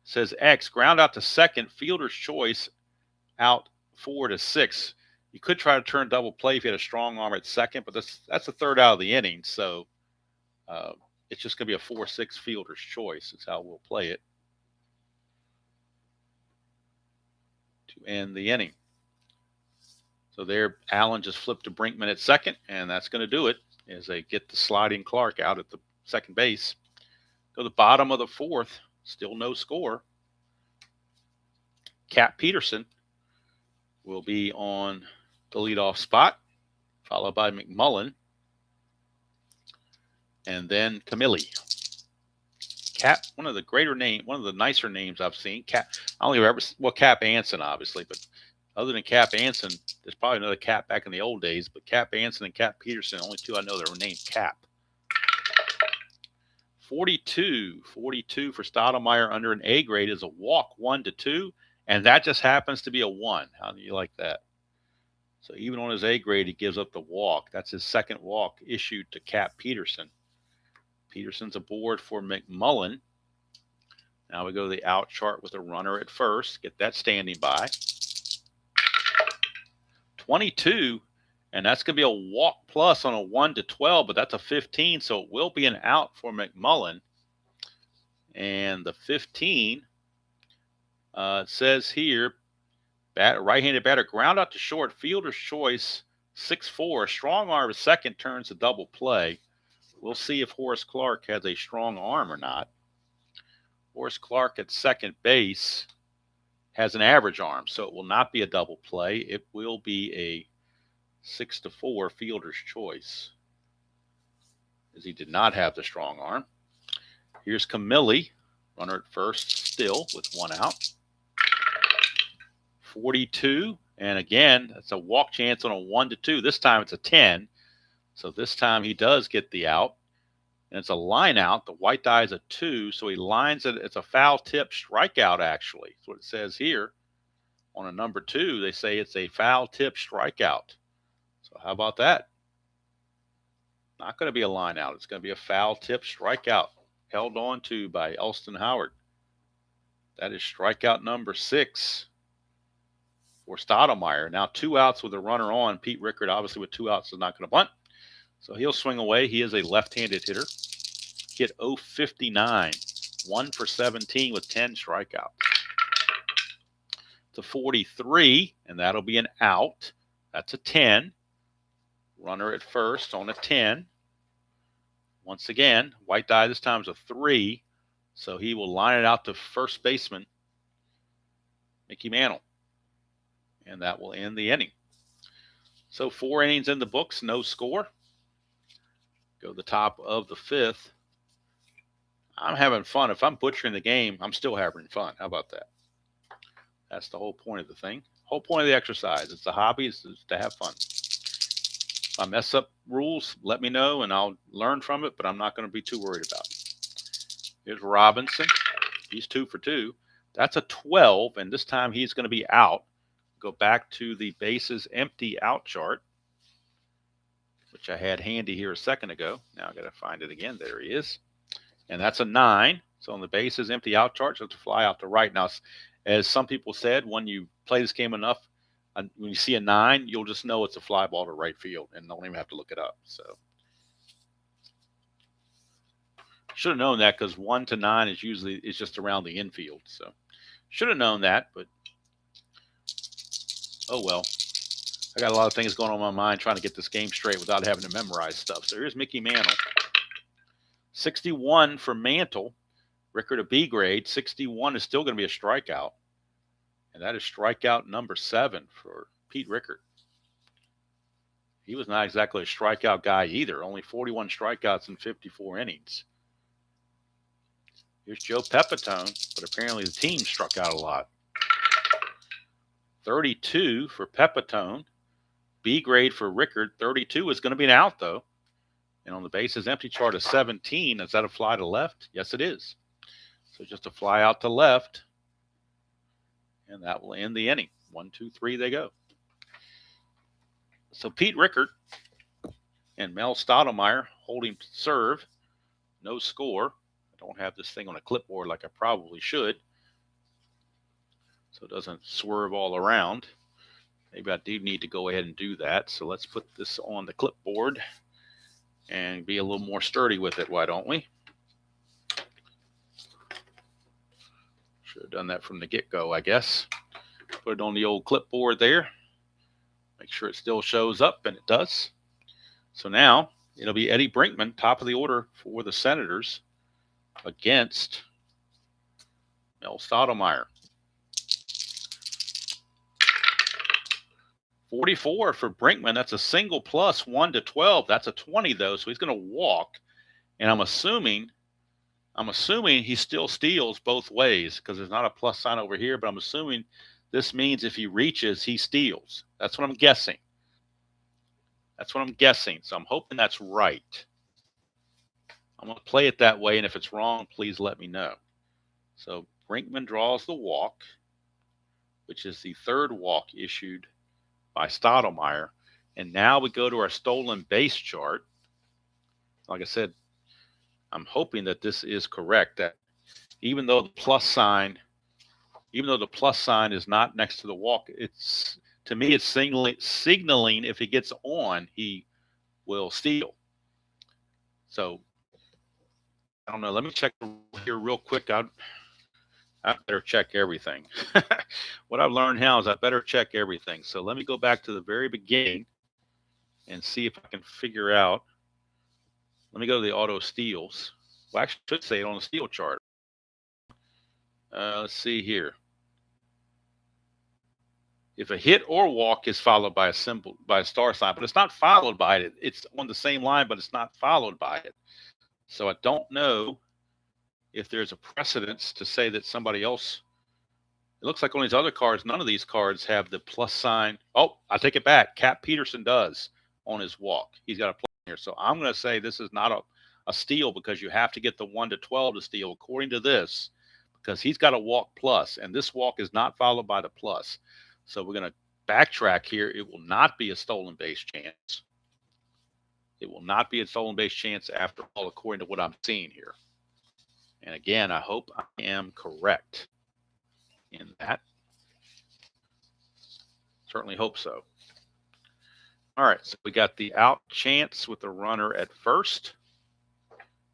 says X, ground out to second, fielder's choice, out 4 to 6. You could try to turn double play if you had a strong arm at second, but that's the third out of the inning. So it's just going to be a 4-6 fielder's choice is how we'll play it to end the inning. So there, Allen just flipped to Brinkman at second, and that's going to do it as they get the sliding Clark out at the second base. Go to the bottom of the fourth, still no score. Cap Peterson will be on the leadoff spot, followed by McMullen, and then Camilli. Cap, one of the nicer names I've seen. Cap, I don't think I've ever, well, Cap Anson, obviously, but other than Cap Anson, there's probably another Cap back in the old days, but Cap Anson and Cap Peterson, only two I know that were named Cap. 42 for Stottlemyre under an A grade is a walk 1-2, and that just happens to be a 1. How do you like that? So even on his A grade, he gives up the walk. That's his second walk issued to Cap Peterson. Peterson's aboard for McMullen. Now we go to the out chart with a runner at first. Get that standing by. 22, and that's going to be a walk plus on a 1-12, but that's a 15, so it will be an out for McMullen. And the 15, it says here, right-handed batter, ground out to short, fielder's choice, 6-4. Strong arm at second turns to double play. We'll see if Horace Clarke has a strong arm or not. Horace Clarke at second base has an average arm, so it will not be a double play. It will be a 6-4 fielder's choice, as he did not have the strong arm. Here's Camilli, runner at first still with one out. 42, and again, that's a walk chance on a 1-2. This time it's a 10, so this time he does get the out, and it's a line out. The white die is a 2, so he lines it. It's a foul tip strikeout, actually. That's what it says here. On a number 2, they say it's a foul tip strikeout. So how about that? Not going to be a line out. It's going to be a foul tip strikeout held on to by Elston Howard. That is strikeout number 6 for Stottlemyre. Now 2 outs with a runner on. Pete Rickard, obviously with 2 outs, is not going to bunt. So he'll swing away. He is a left-handed hitter. Hit .059, 1 for 17 with 10 strikeouts. To 43, and that'll be an out. That's a 10. Runner at first on a 10. Once again, white die this time is a 3, so he will line it out to first baseman Mickey Mantle, and that will end the inning. So 4 innings in the books, no score. Go to the top of the 5th. I'm having fun. If I'm butchering the game, I'm still having fun. How about that? That's the whole point of the thing. Whole point of the exercise. It's a hobby. It's to have fun. If I mess up rules, let me know, and I'll learn from it, but I'm not going to be too worried about it. Here's Robinson. He's 2 for 2. That's a 12, and this time he's going to be out. Go back to the bases empty out chart, which I had handy here a second ago. Now I got to find it again. There he is. And that's a 9. So on the bases empty out chart, so it's a fly out to right. Now, as some people said, when you play this game enough, when you see a 9, you'll just know it's a fly ball to right field and don't even have to look it up. So should have known that, because 1 to 9 is usually just around the infield. So should have known that, but oh well. I got a lot of things going on in my mind trying to get this game straight without having to memorize stuff. So here's Mickey Mantle. 61 for Mantle. Rickard a B grade. 61 is still going to be a strikeout. And that is strikeout number 7 for Pete Rickard. He was not exactly a strikeout guy either. Only 41 strikeouts in 54 innings. Here's Joe Pepitone, but apparently the team struck out a lot. 32 for Pepitone. B grade for Rickard. 32 is going to be an out, though. And on the bases empty chart of 17, is that a fly to left? Yes, it is. So just a fly out to left. And that will end the inning. 1, 2, 3, they go. So Pete Rickard And Mel Stottlemyre holding serve. No score. I don't have this thing on a clipboard like I probably should, so it doesn't swerve all around. Maybe I do need to go ahead and do that. So let's put this on the clipboard and be a little more sturdy with it, why don't we? Should have done that from the get-go, I guess. Put it on the old clipboard there. Make sure it still shows up, and it does. So now it'll be Eddie Brinkman, top of the order for the Senators, against Mel Stottlemyre. 44 for Brinkman. That's a single plus 1 to 12. That's a 20 though, so he's going to walk. And I'm assuming he still steals both ways because there's not a plus sign over here. But I'm assuming this means if he reaches, he steals. That's what I'm guessing. So I'm hoping that's right. I'm going to play it that way, and if it's wrong, please let me know. So Brinkman draws the walk, which is the third walk issued by Stottlemyre. And now we go to our stolen base chart. Like I said, I'm hoping that this is correct, that even though the plus sign is not next to the walk, it's, to me, it's signaling if he gets on, he will steal. So I don't know. Let me check here real quick. I better check everything. What I've learned now is I better check everything. So let me go back to the very beginning and see if I can figure out. Let me go to the auto steals. Well, actually, I should say it on the steal chart. Let's see here. If a hit or walk is followed by a symbol, by a star sign, but it's not followed by it. It's on the same line, but it's not followed by it. So I don't know if there's a precedence to say that somebody else. It looks like on these other cards, none of these cards have the plus sign. Oh, I take it back. Cap Peterson does on his walk. He's got a plus here. So I'm going to say this is not a steal because you have to get the 1 to 12 to steal, according to this, because he's got a walk plus, and this walk is not followed by the plus. So we're going to backtrack here. It will not be a stolen base chance. It will not be a stolen base chance after all, according to what I'm seeing here. And again, I hope I am correct in that. Certainly hope so. All right, so we got the out chance with the runner at first.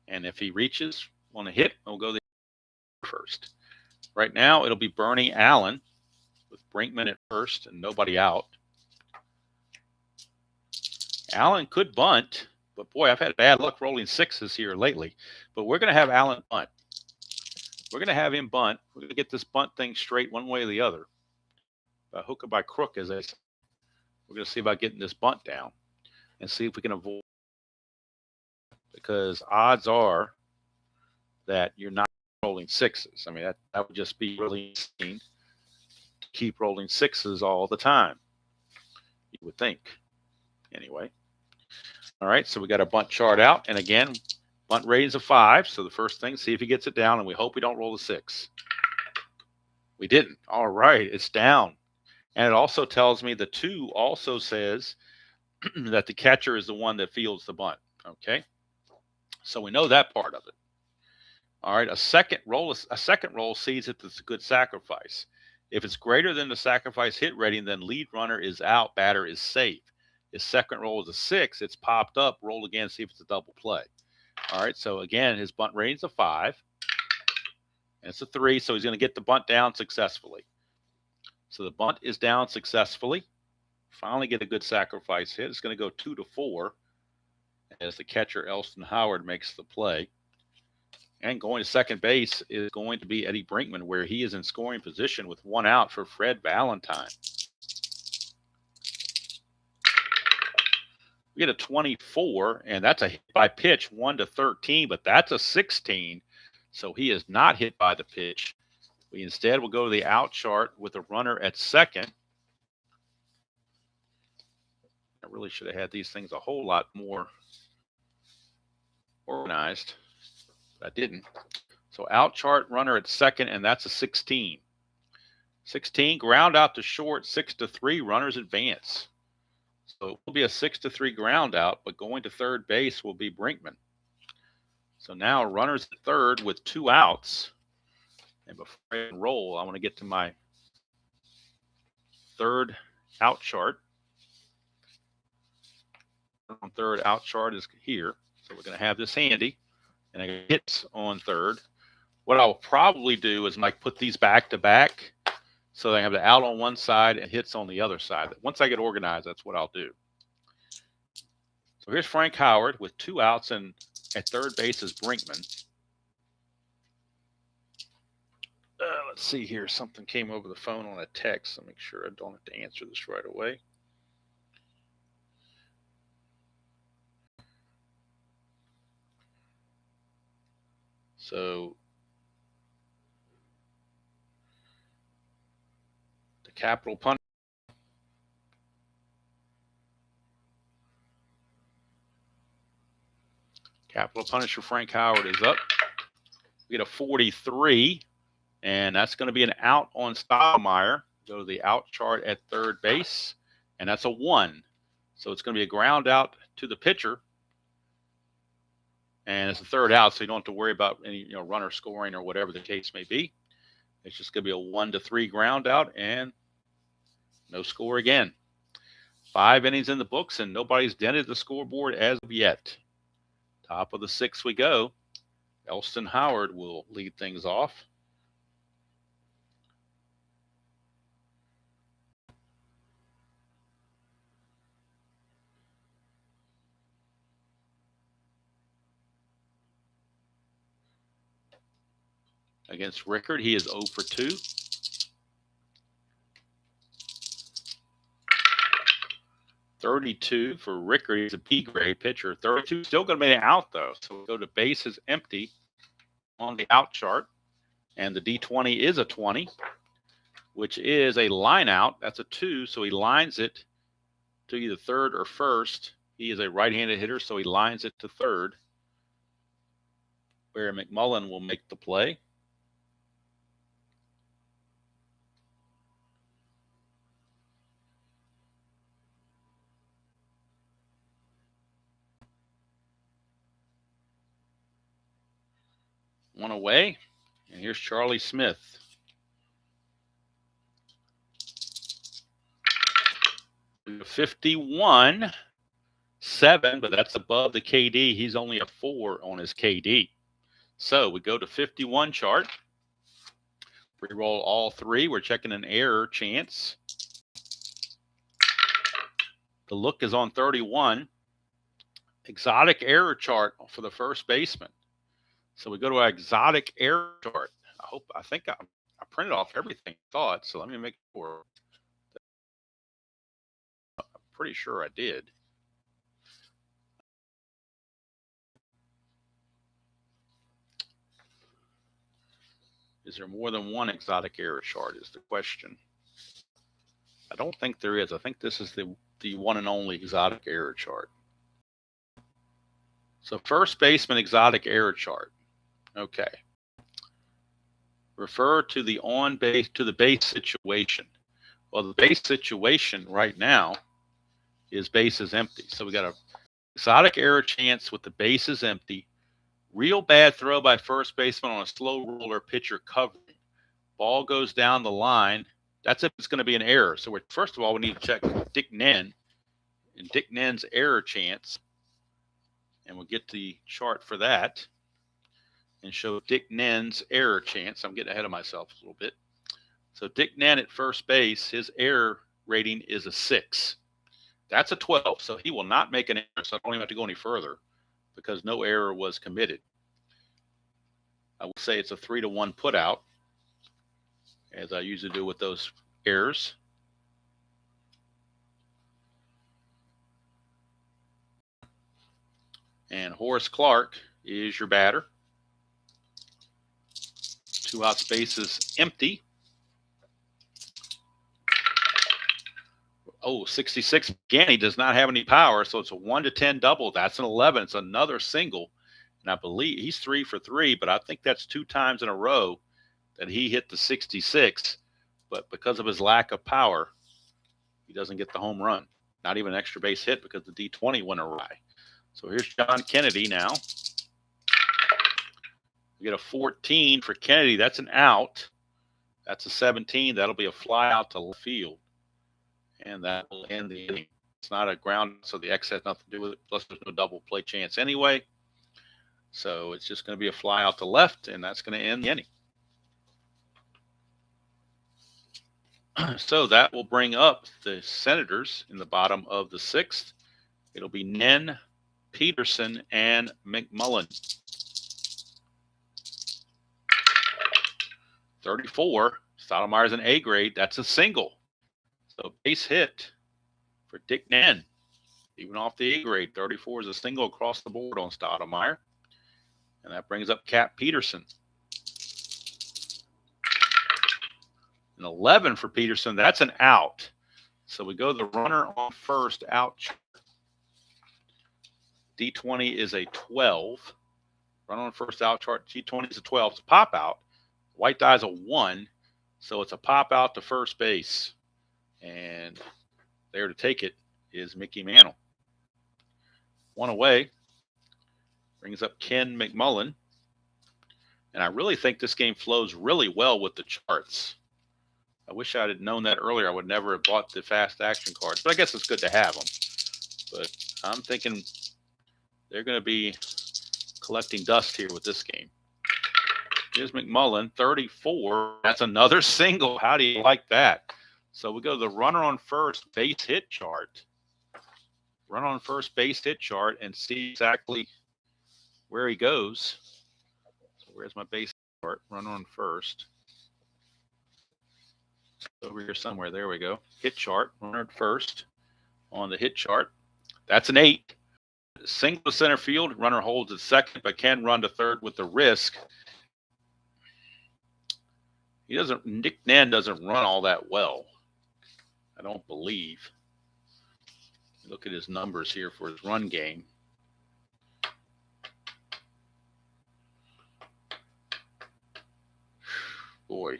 And if he reaches on a hit, we'll go the first. Right now, it'll be Bernie Allen with Brinkman at first and nobody out. Allen could bunt, but boy, I've had bad luck rolling sixes here lately. But we're going to have Allen bunt. We're going to have him bunt. We're going to get this bunt thing straight one way or the other. By hook or by crook, as I say. We're going to see about getting this bunt down and see if we can avoid, because odds are that you're not rolling sixes. I mean, that would just be really insane to keep rolling sixes all the time, you would think. Anyway. All right, so we got our bunt chart out. And again, bunt rating's a 5. So the first thing, see if he gets it down, and we hope we don't roll a 6. We didn't. All right, it's down. And it also tells me the 2 also says that the catcher is the one that fields the bunt. Okay, so we know that part of it. All right, a second roll sees if it's a good sacrifice. If it's greater than the sacrifice hit rating, then lead runner is out, batter is safe. His second roll is a 6. It's popped up. Roll again, see if it's a double play. All right, so again, his bunt rating's a 5. And it's a 3, so he's going to get the bunt down successfully. So the bunt is down successfully. Finally get a good sacrifice hit. It's going to go 2 to 4 as the catcher, Elston Howard, makes the play. And going to second base is going to be Eddie Brinkman, where he is in scoring position with 1 out for Fred Valentine. We get a 24, and that's a hit by pitch, 1 to 13, but that's a 16, so he is not hit by the pitch. We instead will go to the out chart with a runner at second. I really should have had these things a whole lot more organized, but I didn't. So out chart, runner at second, and that's a 16. 16, ground out to short, 6 to 3, runners advance. So it will be a 6-3 ground out, but going to third base will be Brinkman. So now runners at third with 2 outs. And before I roll, I want to get to my third out chart. On third out chart is here. So we're going to have this handy. And I get hits on third. What I'll probably do is like put these back to back. So I have the out on one side and hits on the other side. Once I get organized, that's what I'll do. So here's Frank Howard with 2 outs, and at third base is Brinkman. Let's see here. Something came over the phone on a text. So make sure I don't have to answer this right away. So the capital punishment. Capital Punisher Frank Howard is up. We get a 43, and that's going to be an out on Strat-O-Matic. Go to the out chart at third base, and that's a 1. So it's going to be a ground out to the pitcher, and it's a third out, so you don't have to worry about any runner scoring or whatever the case may be. It's just going to be a 1-3 ground out, and no score again. 5 innings in the books, and nobody's dented the scoreboard as of yet. Top of the 6th we go. Elston Howard will lead things off. Against Rickard, he is 0 for 2. .32 for Rickard. He's a B-grade pitcher. 32 still going to be an out, though. So we'll go to bases empty on the out chart. And the D20 is a 20, which is a line out. That's a 2, so he lines it to either third or first. He is a right-handed hitter, so he lines it to third, where McMullen will make the play. One away, and here's Charlie Smith. We have 51-7, but that's above the KD. He's only a 4 on his KD. So we go to 51 chart. Re-roll all 3. We're checking an error chance. The look is on 31. Exotic error chart for the first baseman. So we go to our exotic error chart. I think I printed off everything I thought. So let me make sure. I'm pretty sure I did. Is there more than one exotic error chart is the question. I don't think there is. I think this is the one and only exotic error chart. So first baseman exotic error chart. Okay. Refer to the on base to the base situation. Well, the base situation right now is bases empty. So we got a exotic error chance with the bases empty. Real bad throw by first baseman on a slow roller, pitcher covering. Ball goes down the line. That's if it's going to be an error. So first of all, we need to check Dick Nen and Dick Nen's error chance. And we'll get the chart for that and show Dick Nen's error chance. I'm getting ahead of myself a little bit. So Dick Nen at first base, his error rating is a 6. That's a 12, so he will not make an error, so I don't even have to go any further because no error was committed. I would say it's a 3-1 put out, as I usually do with those errors. And Horace Clark is your batter. 2 outs, bases empty. Oh, 66 again. He does not have any power, so it's a 1-10 double. That's an 11. It's another single, and I believe he's 3 for 3. But I think that's 2 times in a row that he hit the 66. But because of his lack of power, he doesn't get the home run. Not even an extra base hit because the D20 went awry. So here's John Kennedy now. We get a 14 for Kennedy. That's an out. That's a 17. That'll be a fly out to left field. And that will end the inning. It's not a ground, so the X has nothing to do with it. Plus, there's no double play chance anyway. So it's just going to be a fly out to left, and that's going to end the inning. So that will bring up the Senators in the bottom of the 6th. It'll be Nen, Peterson, and McMullen. 34. Strat-O-Matic's an A grade. That's a single. So base hit for Dick Nen. Even off the A grade, 34 is a single across the board on Strat-O-Matic. And that brings up Cap Peterson. An 11 for Peterson. That's an out. So we go the runner on first out. D20 is a 12. Runner on first out chart. G20 is a 12. It's a pop out. White die is a 1. So it's a pop out to first base. And there to take it is Mickey Mantle. One away. Brings up Ken McMullen. And I really think this game flows really well with the charts. I wish I had known that earlier. I would never have bought the fast action cards, but I guess it's good to have them. But I'm thinking they're going to be collecting dust here with this game. Here's McMullen, 34. That's another single. How do you like that? So we go to the runner on first base hit chart. Runner on first base hit chart and see exactly where he goes. So where's my base chart? Runner on first. Over here somewhere. There we go. Hit chart. Runner at first on the hit chart. That's an 8. Single to center field. Runner holds at second, but can run to third with the risk. Nick Nen doesn't run all that well. I don't believe. Look at his numbers here for his run game. Boy.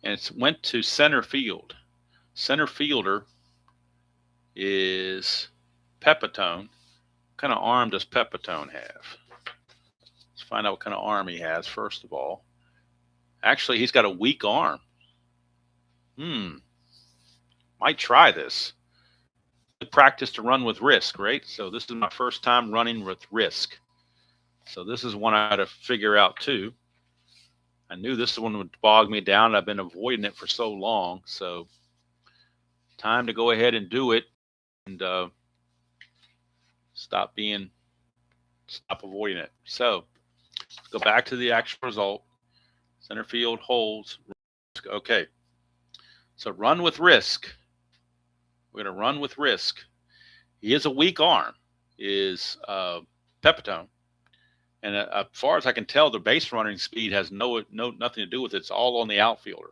And it went to center field. Center fielder is Pepitone. What kind of arm does Pepitone have? Let's find out what kind of arm he has, first of all. Actually, he's got a weak arm. Might try this. Practice to run with risk, right? So this is my first time running with risk. So this is one I had to figure out too. I knew this one would bog me down. I've been avoiding it for so long. So time to go ahead and do it and stop avoiding it. So let's go back to the actual result. Center field holds. Okay. So run with risk. We're going to run with risk. He is a weak arm, is Pepitone. And as far as I can tell, the base running speed has nothing to do with it. It's all on the outfielder.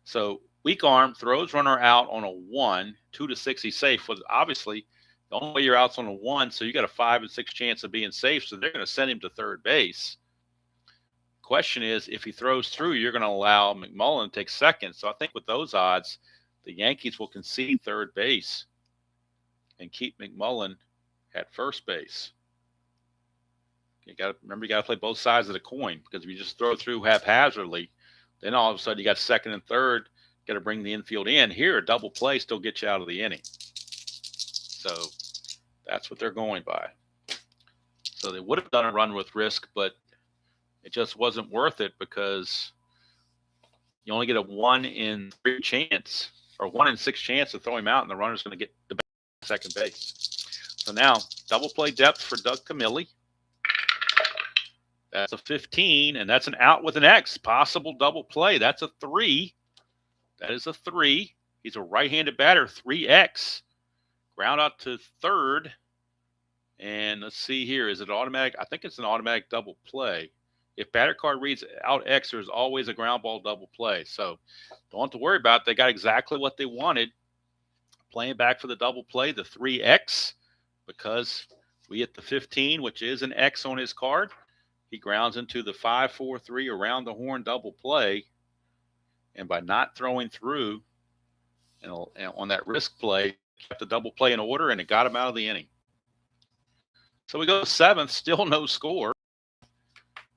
So weak arm, throws runner out on a 1, 2 to 6, he's safe. Well, obviously, the only way you're out's on a 1, so you got a 5 and 6 chance of being safe. So they're going to send him to third base. Question is, if he throws through, you're going to allow McMullen to take second. So I think with those odds, the Yankees will concede third base and keep McMullen at first base. You got to remember, you got to play both sides of the coin, because if you just throw through haphazardly, then all of a sudden you got second and third. Got to bring the infield in. Here, a double play still gets you out of the inning. So that's what they're going by. So they would have done a run with risk, but it just wasn't worth it because you only get a 1 in 3 chance, or 1 in 6 chance to throw him out, and the runner's going to get the second base. So now double play depth for Doug Camilli. That's a 15, and that's an out with an X. Possible double play. That's a 3. That is a 3. He's a right-handed batter, 3X. Ground out to third. And let's see here. Is it automatic? I think it's an automatic double play. If batter card reads out X, there's always a ground ball double play. So don't have to worry about it. They got exactly what they wanted. Playing back for the double play, the 3X, because we hit the 15, which is an X on his card. He grounds into the 5-4-3 around the horn double play. And by not throwing through And on that risk play, kept the double play in order, and it got him out of the inning. So we go to 7th, still no score.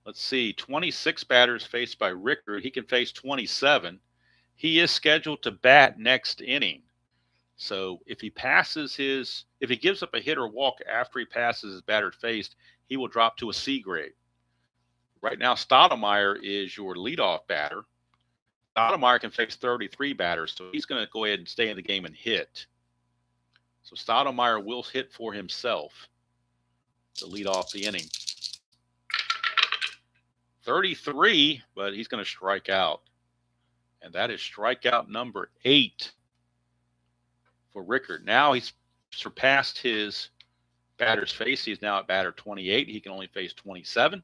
Let's see, 26 batters faced by Rickard. He can face 27. He is scheduled to bat next inning. So if he gives up a hit or walk after he passes his batter faced, he will drop to a C grade. Right now, Strat-O-Matic is your leadoff batter. Strat-O-Matic can face 33 batters, so he's going to go ahead and stay in the game and hit. So Strat-O-Matic will hit for himself to lead off the inning. 33, but he's going to strike out. And that is strikeout number 8 for Rickard. Now he's surpassed his batter's face. He's now at batter 28. He can only face 27.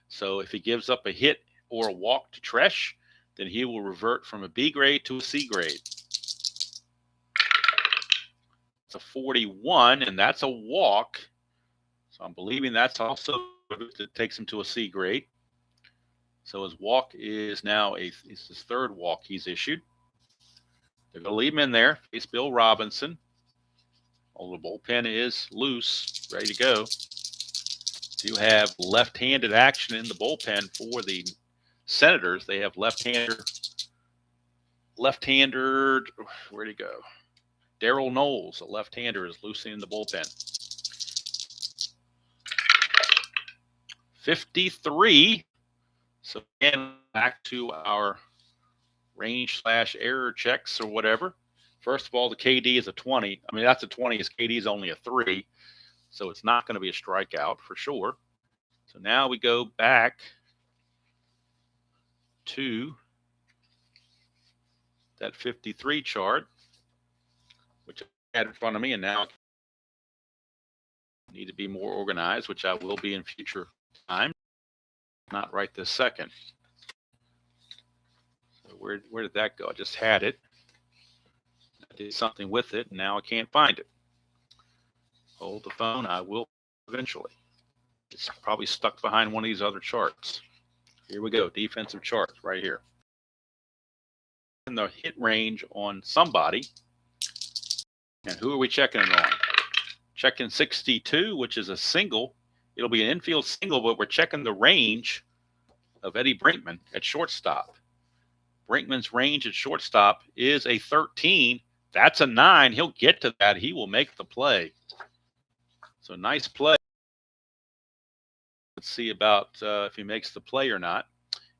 So if he gives up a hit or a walk to Tresh, then he will revert from a B grade to a C grade. It's a 41, and that's a walk. So I'm believing that's also that takes him to a C grade. So his walk is now it's his 3rd walk he's issued. They're going to leave him in there. Face Bill Robinson. Oh, the bullpen is loose, ready to go. You have left-handed action in the bullpen for the Senators. They have left-hander. Where'd he go? Daryl Knowles, a left-hander, is loosely in the bullpen. 53. So again, back to our range/error checks or whatever. First of all, the KD is a 20. I mean, that's a 20. His KD is only a 3. So it's not going to be a strikeout for sure. So now we go back to that 53 chart, which I had in front of me, and now I need to be more organized, which I will be in future time, not right this second. So where did that go? I just had it. I did something with it, and now I can't find it. Hold the phone. I will eventually. It's probably stuck behind one of these other charts. Here we go. Defensive charts right here. In the hit range on somebody. And who are we checking it on? Checking 62, which is a single. It'll be an infield single, but we're checking the range of Eddie Brinkman at shortstop. Brinkman's range at shortstop is a 13. That's a 9. He'll get to that. He will make the play. So nice play. Let's see about if he makes the play or not.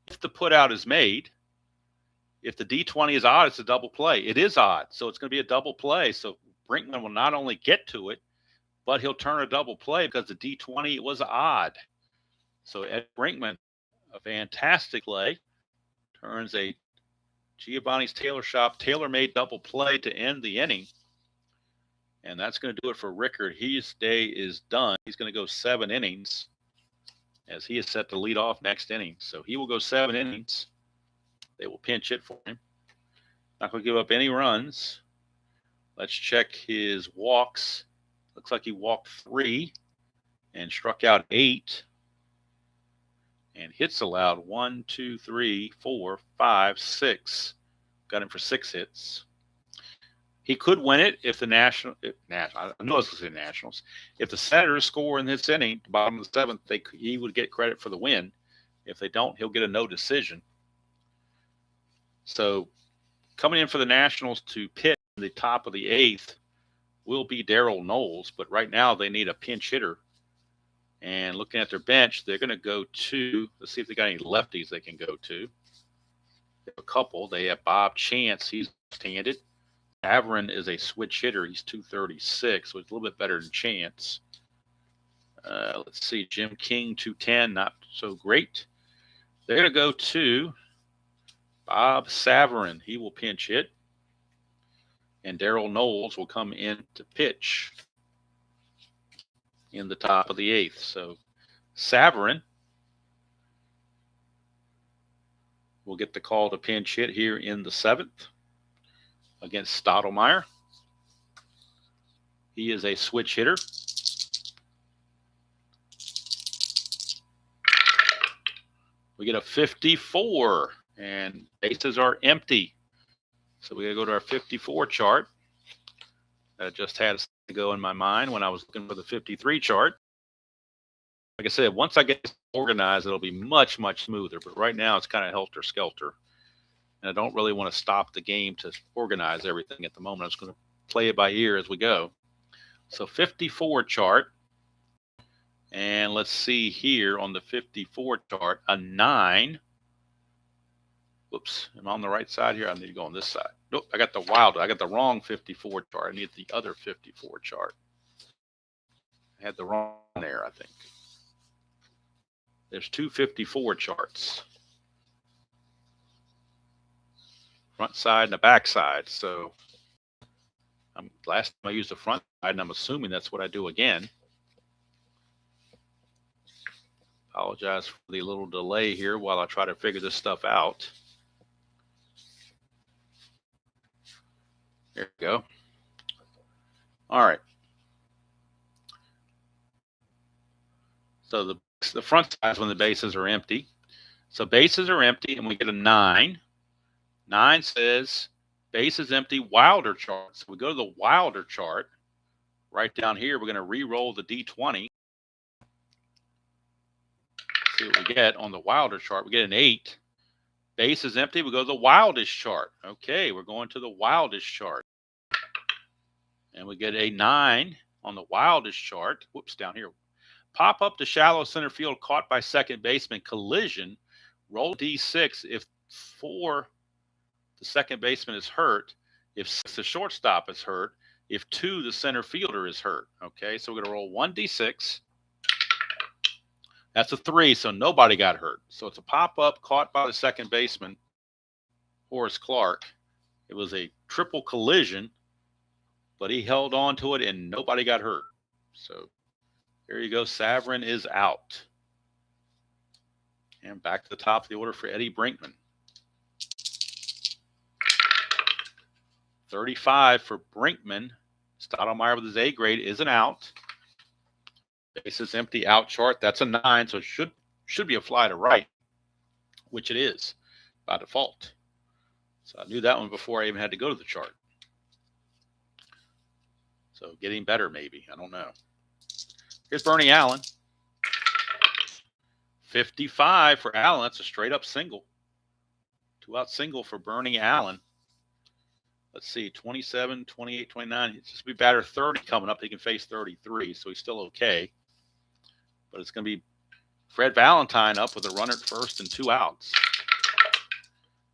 If the put out is made, if the D20 is odd, it's a double play. It is odd, so it's going to be a double play. So Brinkman will not only get to it, but he'll turn a double play because the D20 was odd. So Ed Brinkman, a fantastic play, turns a Giovanni's Tailor Shop tailor-made double play to end the inning. And that's going to do it for Rickard. His day is done. He's going to go 7 innings as he is set to lead off next inning. So he will go 7 innings. They will pinch hit for him. Not going to give up any runs. Let's check his walks. Looks like he walked 3 and struck out 8. And hits allowed 1, 2, 3, 4, 5, 6. Got him for 6 hits. He could win it if the I know it's the Nationals. If the Senators score in this inning, bottom of the 7th, he would get credit for the win. If they don't, he'll get a no decision. So coming in for the Nationals to pitch in the top of the 8th will be Daryl Knowles, but right now they need a pinch hitter. And looking at their bench, they're going to go to, let's see if they got any lefties they can go to. They have a couple. They have Bob Chance. He's left-handed. Averin is a switch hitter. He's 236, so it's a little bit better than Chance. Let's see. Jim King, 210, not so great. They're going to go to Bob Savarin. He will pinch hit. And Daryl Knowles will come in to pitch in the top of the 8th. So Savarin will get the call to pinch hit here in the 7th against Strat-O-Matic. He is a switch hitter. We get a 54, and bases are empty. So we got to go to our 54 chart. That just had to go in my mind when I was looking for the 53 chart. Like I said, once I get organized, it'll be much, much smoother. But right now, it's kind of helter-skelter. And I don't really want to stop the game to organize everything at the moment. I'm just going to play it by ear as we go. So 54 chart. And let's see here on the 54 chart, a 9. Whoops, am I on the right side here? I need to go on this side. Nope, I got the wrong 54 chart. I need the other 54 chart. I had the wrong there, I think. There's two 54 charts. Front side and the back side. So last time I used the front side, and I'm assuming that's what I do again. Apologize for the little delay here while I try to figure this stuff out. There we go. All right. So the front side is when the bases are empty. So bases are empty, and we get a 9. 9 says bases empty, Wilder chart. So we go to the Wilder chart. Right down here, we're going to re-roll the D20. See what we get on the Wilder chart. We get an 8. Bases empty, we go to the Wildest chart. Okay, we're going to the Wildest chart. And we get a 9 on the Wildest chart. Whoops, down here. Pop up to shallow center field, caught by second baseman, collision. Roll D6 if 4, the second baseman is hurt. If 6, the shortstop is hurt. If 2, the center fielder is hurt. Okay, so we're going to roll 1d6. That's a 3, so nobody got hurt. So it's a pop-up caught by the second baseman, Horace Clark. It was a triple collision, but he held on to it and nobody got hurt. So there you go. Saverin is out. And back to the top of the order for Eddie Brinkman. 35 for Brinkman. Strat-O-Matic with his A grade is an out. Bases empty, out chart. That's a 9, so it should be a fly to right, which it is by default. So I knew that one before I even had to go to the chart. So getting better, maybe. I don't know. Here's Bernie Allen. 55 for Allen. That's a straight-up single. 2-out single for Bernie Allen. Let's see, 27, 28, 29. It's just be batter 30 coming up. He can face 33, so he's still okay. But it's going to be Fred Valentine up with a runner at first and 2 outs.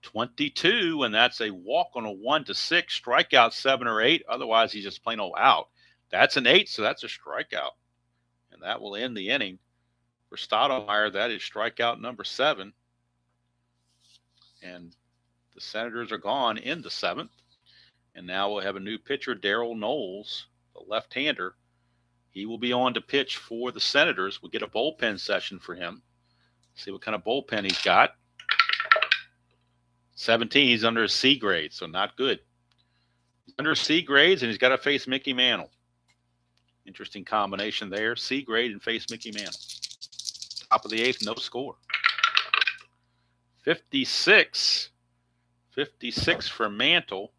22, and that's a walk on a 1-6, strikeout 7 or 8. Otherwise, he's just plain old out. That's an 8, so that's a strikeout. And that will end the inning. For Strat-O-Matic, that is strikeout number 7. And the Senators are gone in the 7th. And now we'll have a new pitcher, Darryl Knowles, the left-hander. He will be on to pitch for the Senators. We'll get a bullpen session for him. See what kind of bullpen he's got. 17, he's under a C grade, so not good. He's under C grades, and he's got to face Mickey Mantle. Interesting combination there. C grade and face Mickey Mantle. Top of the 8th, no score. 56. 56 for Mantle.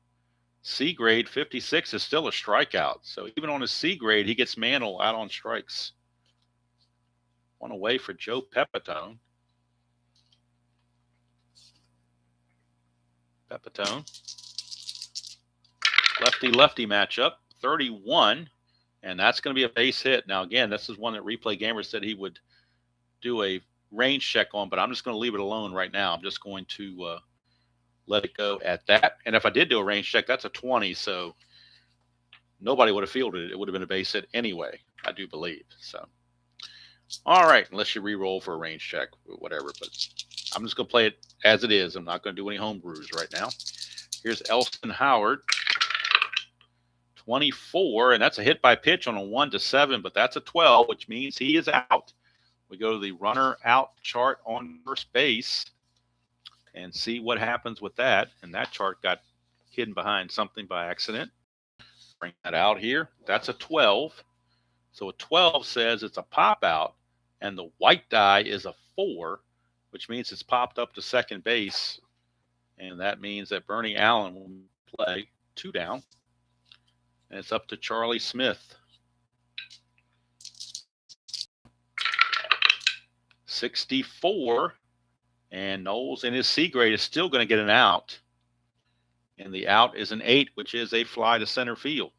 C grade, 56 is still a strikeout. So even on his C grade, he gets Mantle out on strikes. One away for Joe Pepitone. Lefty-lefty matchup, 31. And that's going to be a base hit. Now, again, this is one that Replay Gamer said he would do a range check on, but I'm just going to leave it alone right now. I'm just going to let it go at that. And if I did do a range check, that's a 20, so nobody would have fielded it. It would have been a base hit anyway, I do believe. So, all right, unless you re-roll for a range check or whatever, but I'm just going to play it as it is. I'm not going to do any home brews right now. Here's Elston Howard. 24, and that's a hit by pitch on a 1-7, but that's a 12, which means he is out. We go to the runner out chart on first base and see what happens with that. And that chart got hidden behind something by accident. Bring that out here. That's a 12. So a 12 says it's a pop out, and the white die is a 4, which means it's popped up to second base. And that means that Bernie Allen will play. 2 down. And it's up to Charlie Smith. 64. And Knowles in his C grade is still going to get an out. And the out is an 8, which is a fly to center field.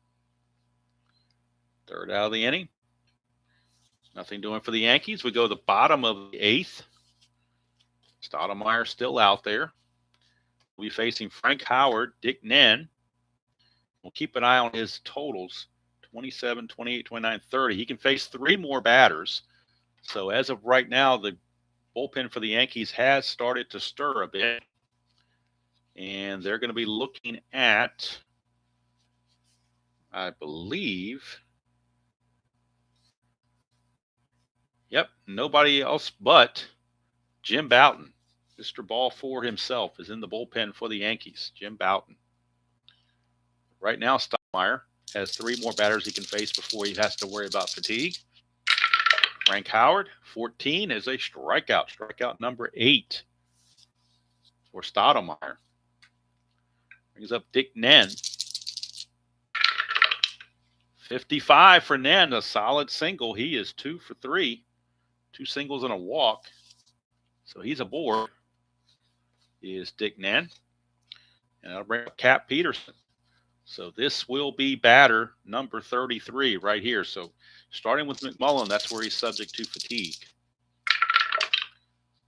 Third out of the inning. Nothing doing for the Yankees. We go to the bottom of the 8th. Strat-O-Matic still out there. We'll be facing Frank Howard, Dick Nen. We'll keep an eye on his totals, 27, 28, 29, 30. He can face 3 more batters. So as of right now, the bullpen for the Yankees has started to stir a bit. And they're going to be looking at, I believe, nobody else but Jim Bouton. Mr. Ball 4 himself is in the bullpen for the Yankees, Jim Bouton. Right now, Strat-O-Matic has 3 more batters he can face before he has to worry about fatigue. Frank Howard, 14, is a strikeout. Strikeout number 8 for Strat-O-Matic. Brings up Dick Nen. 55 for Nen, a solid single. He is 2 for 3. 2 singles and a walk. So he's aboard. He is Dick Nen. And I'll bring up Cap Peterson. So this will be batter number 33 right here. So starting with McMullen, that's where he's subject to fatigue.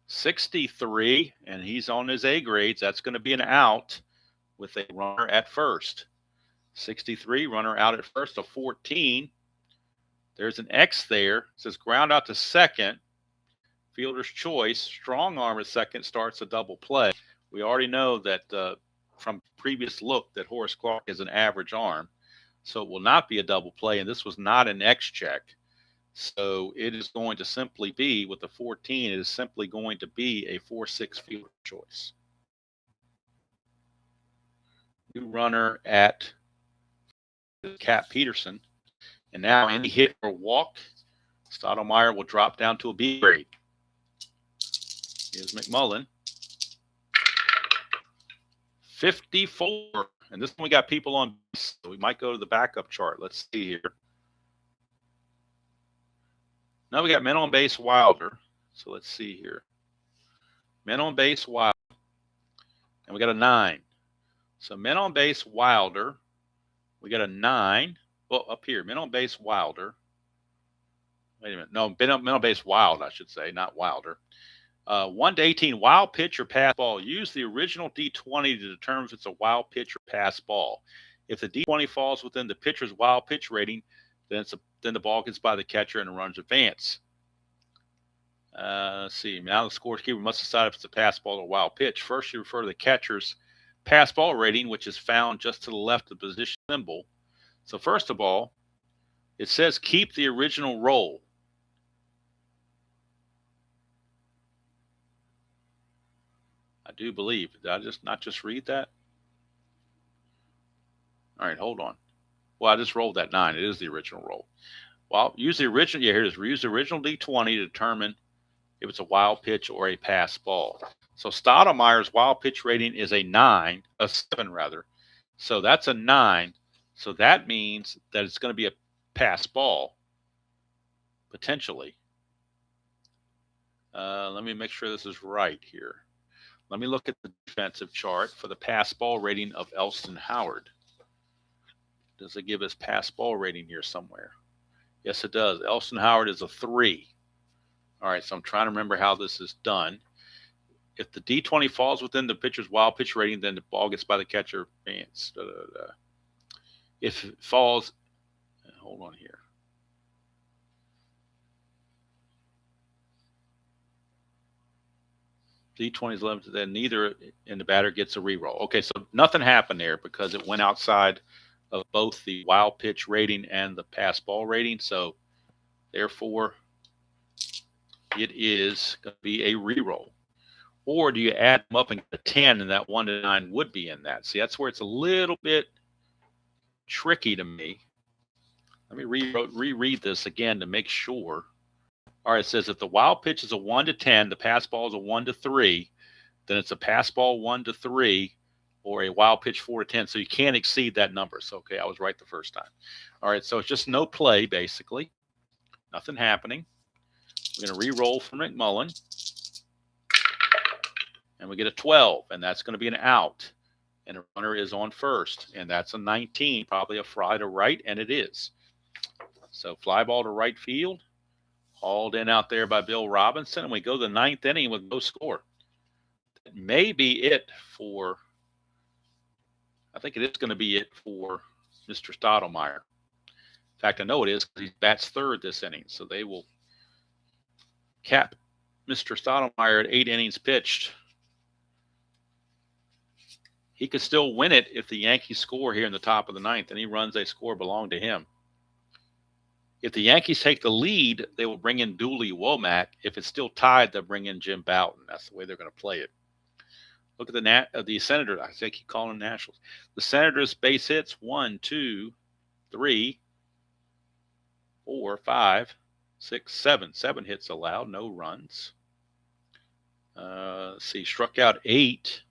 63, and he's on his A grades. That's going to be an out with a runner at first. 63, runner out at first, a 14. There's an X there. It says ground out to second. Fielder's choice. Strong arm at second starts a double play. We already know that from previous look that Horace Clarke is an average arm. So it will not be a double play, and this was not an X check. So it is going to simply be, with the 14, it is simply going to be a 4-6 fielder choice. New runner at Cap Peterson. And now any hit or walk, Strat-O-Matic will drop down to a B grade. Here's McMullen. 54. And this one we got people on base, so we might go to the backup chart. Let's see here. Now we got men on base Wilder. So let's see here. Men on base Wilder. And we got a 9. So men on base Wilder. We got a 9. Well, up here, men on base Wilder. Wait a minute. No, men on base Wild, I should say, not Wilder. 1 to 18, wild pitch or pass ball. Use the original D20 to determine if it's a wild pitch or pass ball. If the D20 falls within the pitcher's wild pitch rating, then the ball gets by the catcher and the runs advance. Let's see. Now the scorekeeper must decide if it's a pass ball or wild pitch. First, you refer to the catcher's pass ball rating, which is found just to the left of the position symbol. So first of all, it says keep the original roll. I do believe. Did I not just read that? All right, hold on. Well, I just rolled that 9. It is the original roll. Well, use the original. Yeah, here it is. Use the original D20 to determine if it's a wild pitch or a pass ball. So Strat-O-Matic's wild pitch rating is a 7 rather. So that's a 9. So that means that it's going to be a pass ball, potentially. Let me make sure this is right here. Let me look at the defensive chart for the pass ball rating of Elston Howard. Does it give us pass ball rating here somewhere? Yes, it does. Elston Howard is a 3. All right, so I'm trying to remember how this is done. If the D20 falls within the pitcher's wild pitch rating, then the ball gets by the catcher. If it falls, hold on here. D20 is limited, then neither, and the batter gets a reroll. Okay, so nothing happened there because it went outside of both the wild pitch rating and the pass ball rating. So therefore, it is going to be a reroll. Or do you add them up and get a 10, and that 1 to 9 would be in that? See, that's where it's a little bit tricky to me. Let me reread this again to make sure. All right, it says if the wild pitch is a 1 to 10, the pass ball is a 1 to 3, then it's a pass ball 1 to 3 or a wild pitch 4 to 10. So you can't exceed that number. So, okay, I was right the first time. All right, so it's just no play, basically. Nothing happening. We're going to re-roll for McMullen. And we get a 12, and that's going to be an out. And the runner is on first, and that's a 19, probably a fly to right, and it is. So fly ball to right field, hauled in out there by Bill Robinson, and we go to the ninth inning with no score. That may be it for, I think it is going to be it for Mr. Strat-O-Matic. In fact, I know it is because he bats third this inning, so they will cap Mr. Strat-O-Matic at 8 innings pitched. He could still win it if the Yankees score here in the top of the ninth. Any runs they score belong to him. If the Yankees take the lead, they will bring in O-Matic. If it's still tied, they'll bring in Jim Bouton. That's the way they're going to play it. Look at the Senators. I keep calling them Nationals. The Senators' base hits 1, 2, 3, 4, 5, 6, 7. 7 hits allowed, no runs. Let's see, struck out 8.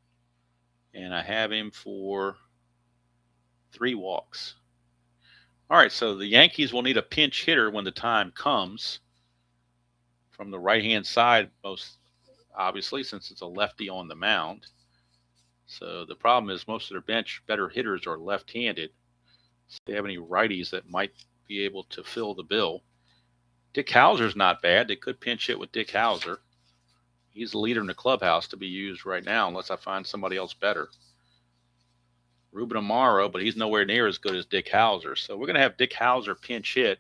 And I have him for 3 walks. All right, so the Yankees will need a pinch hitter when the time comes from the right-hand side, most obviously, since it's a lefty on the mound. So the problem is most of their bench better hitters are left-handed. So if they have any righties that might be able to fill the bill. Dick Hauser's not bad. They could pinch hit with Dick Hauser. He's the leader in the clubhouse to be used right now unless I find somebody else better. Ruben Amaro, but he's nowhere near as good as Dick Hauser. So we're going to have Dick Hauser pinch hit.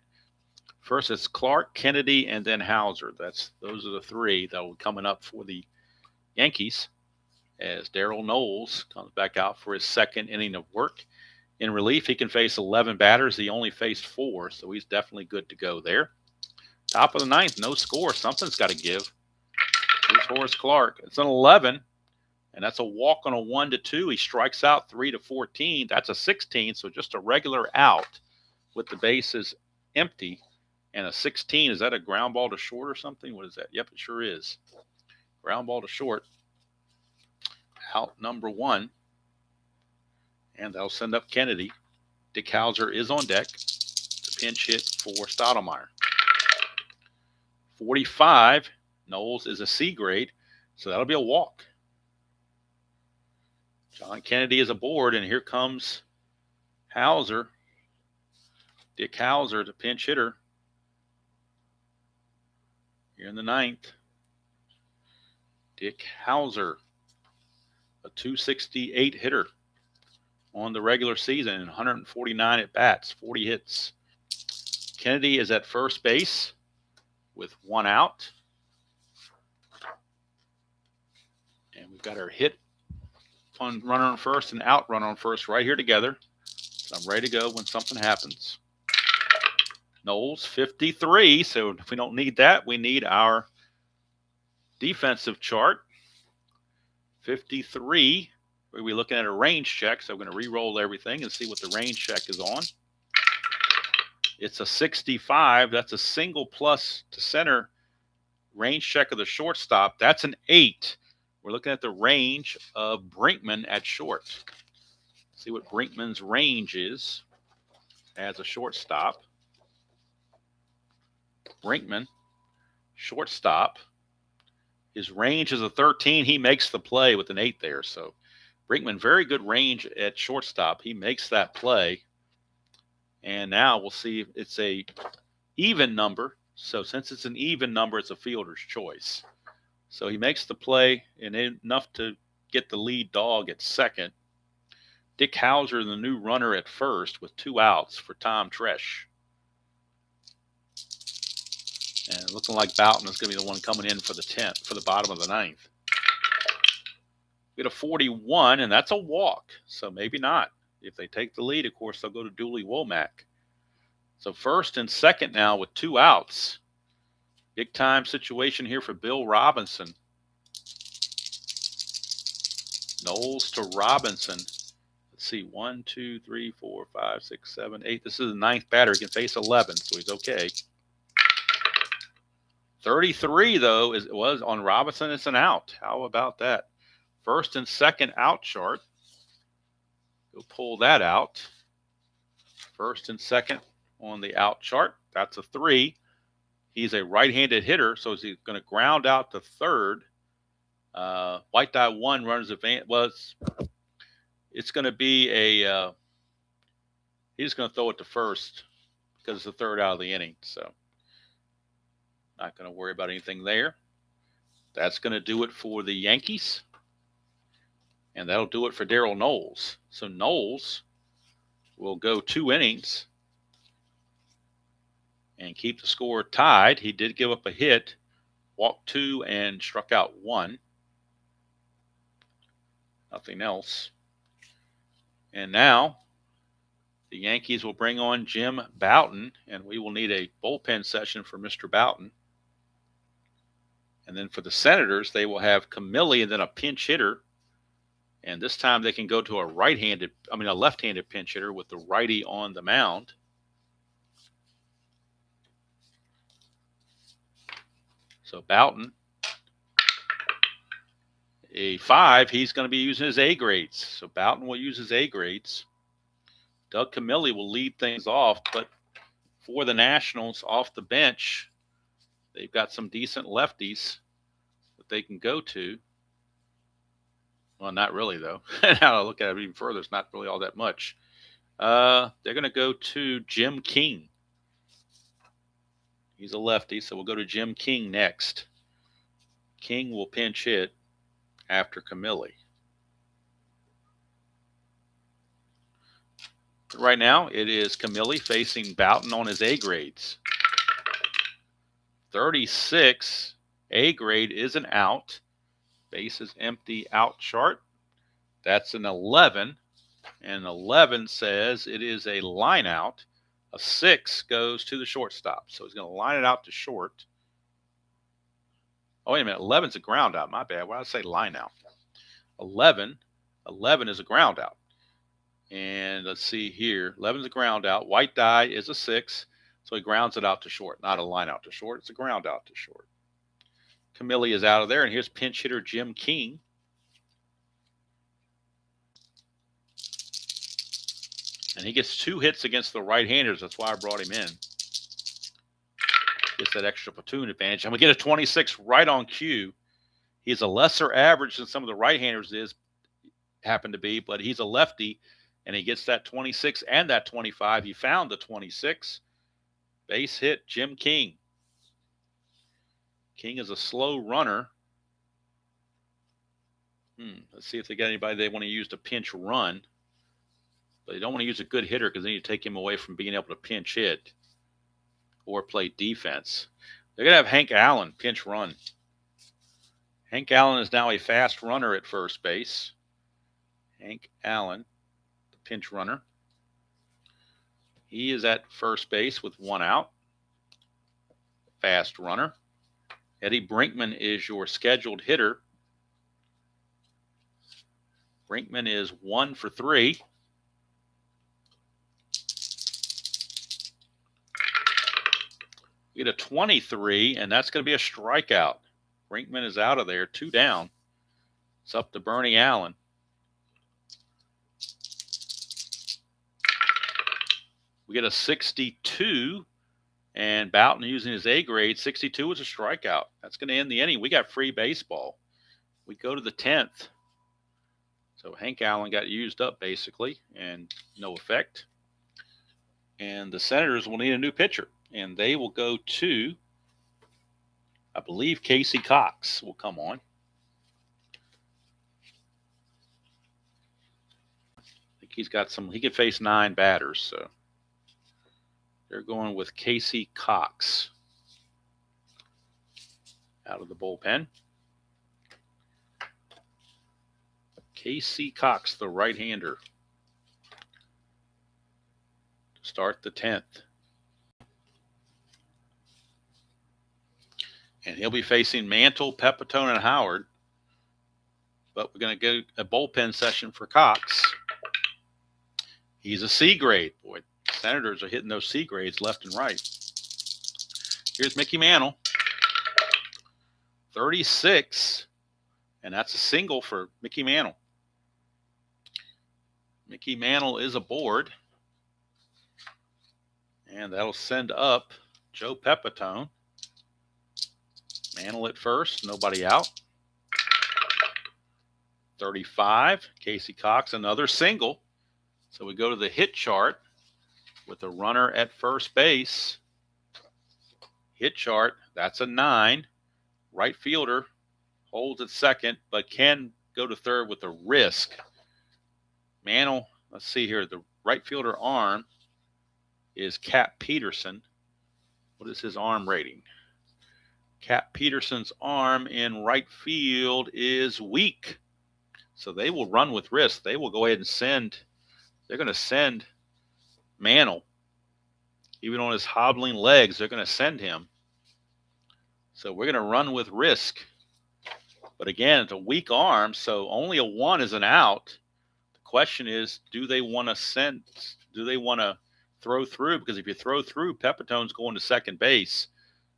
First it's Clark, Kennedy, and then Hauser. Those are the 3 that will be coming up for the Yankees as Darryl Knowles comes back out for his second inning of work. In relief, he can face 11 batters. He only faced 4, so he's definitely good to go there. Top of the ninth, no score. Something's got to give. Here's Horace Clark. It's an 11, and that's a walk on a 1 to 2. He strikes out 3 to 14. That's a 16, so just a regular out with the bases empty. And a 16, is that a ground ball to short or something? What is that? Yep, it sure is. Ground ball to short. Out number 1. And that'll send up Kennedy. Dick Hauser is on deck to pinch hit for Strat-O-Matic. 45. Knowles is a C grade, so that'll be a walk. John Kennedy is aboard, and here comes Hauser. Dick Hauser, the pinch hitter. Here in the ninth. Dick Hauser, a 268 hitter on the regular season and 149 at bats, 40 hits. Kennedy is at first base with 1 out. And we've got our hit on runner on first and out runner on first right here together. So I'm ready to go when something happens. Knowles, 53. So if we don't need that, we need our defensive chart. 53. We're looking at a range check. So I'm going to re-roll everything and see what the range check is on. It's a 65. That's a single plus to center. Range check of the shortstop. That's an 8. We're looking at the range of Brinkman at short. See what Brinkman's range is as a shortstop. Brinkman, shortstop. His range is a 13. He makes the play with an 8 there. So Brinkman, very good range at shortstop. He makes that play. And now we'll see if it's a even number. So since it's an even number, it's a fielder's choice. So he makes the play and enough to get the lead dog at second. Dick Hauser, the new runner at first with 2 outs for Tom Tresh. And looking like Bouton is going to be the one coming in for the 10th, for the bottom of the ninth. We get a 41, and that's a walk. So maybe not. If they take the lead, of course, they'll go to O-Matic. So first and second now with 2 outs. Big time situation here for Bill Robinson. Knowles to Robinson. Let's see, 1, 2, 3, 4, 5, 6, 7, 8. This is the 9th batter. He can face 11, so he's okay. 33, though, was on Robinson. It's an out. How about that? First and second out chart. We'll pull that out. First and second on the out chart. That's a 3. He's a right-handed hitter, so he's going to ground out to third. White die 1 runs advance. Well, it's going to be a he's going to throw it to first because it's the third out of the inning. So not going to worry about anything there. That's going to do it for the Yankees. And that'll do it for Daryl Knowles. So Knowles will go 2 innings and keep the score tied. He did give up a hit, walked 2, and struck out 1. Nothing else. And now the Yankees will bring on Jim Bouton, and we will need a bullpen session for Mr. Bouton. And then for the Senators, they will have Camilli and then a pinch hitter. And this time they can go to a left-handed pinch hitter with the righty on the mound. So Bouton, a 5, he's going to be using his A grades. So Bouton will use his A grades. Doug Camilli will lead things off, but for the Nationals off the bench, they've got some decent lefties that they can go to. Well, not really, though. Now I look at it even further, it's not really all that much. They're going to go to Jim King. He's a lefty, so we'll go to Jim King next. King will pinch hit after Camilli. Right now, it is Camilli facing Bouton on his A grades. 36, A grade is an out. Base is empty, out chart. That's an 11. And 11 says it is a line out. A 6 goes to the shortstop. So he's going to line it out to short. Oh, wait a minute. 11's a ground out. My bad. Why did I say line out? 11 is a ground out. And let's see here. 11's a ground out. White die is a 6. So he grounds it out to short. Not a line out to short. It's a ground out to short. Camilli is out of there. And here's pinch hitter Jim King. And he gets 2 hits against the right-handers. That's why I brought him in. Gets that extra platoon advantage. I'm going to get a 26 right on cue. He's a lesser average than some of the right-handers happen to be, but he's a lefty, and he gets that 26 and that 25. He found the 26. Base hit, Jim King. King is a slow runner. Let's see if they got anybody they want to use to pinch run. But you don't want to use a good hitter because then you take him away from being able to pinch hit or play defense. They're going to have Hank Allen pinch run. Hank Allen is now a fast runner at first base. Hank Allen, the pinch runner. He is at first base with 1 out. Fast runner. Eddie Brinkman is your scheduled hitter. Brinkman is 1 for 3. Get a 23, and that's going to be a strikeout. Brinkman is out of there, 2 down. It's up to Bernie Allen. We get a 62, and Bouton using his A grade. 62 is a strikeout. That's going to end the inning. We got free baseball. We go to the 10th. So Hank Allen got used up basically, and no effect. And the Senators will need a new pitcher. And they will go to, I believe, Casey Cox will come on. I think he's got he could face 9 batters, so they're going with Casey Cox out of the bullpen. Casey Cox, the right-hander, to start the 10th. And he'll be facing Mantle, Pepitone, and Howard. But we're going to get a bullpen session for Cox. He's a C grade. Boy, Senators are hitting those C grades left and right. Here's Mickey Mantle. 36. And that's a single for Mickey Mantle. Mickey Mantle is aboard. And that'll send up Joe Pepitone. Mantle at first, nobody out. 35, Casey Cox, another single. So we go to the hit chart with a runner at first base. Hit chart, that's a 9. Right fielder holds at second, but can go to third with a risk. Mantle, let's see here, the right fielder arm is Cap Peterson. What is his arm rating? Cap Peterson's arm in right field is weak. So they will run with risk. They will go ahead and they're going to send Mantle. Even on his hobbling legs, they're going to send him. So we're going to run with risk. But again, it's a weak arm, so only a 1 is an out. The question is, do they want to throw through? Because if you throw through, Pepitone's going to second base.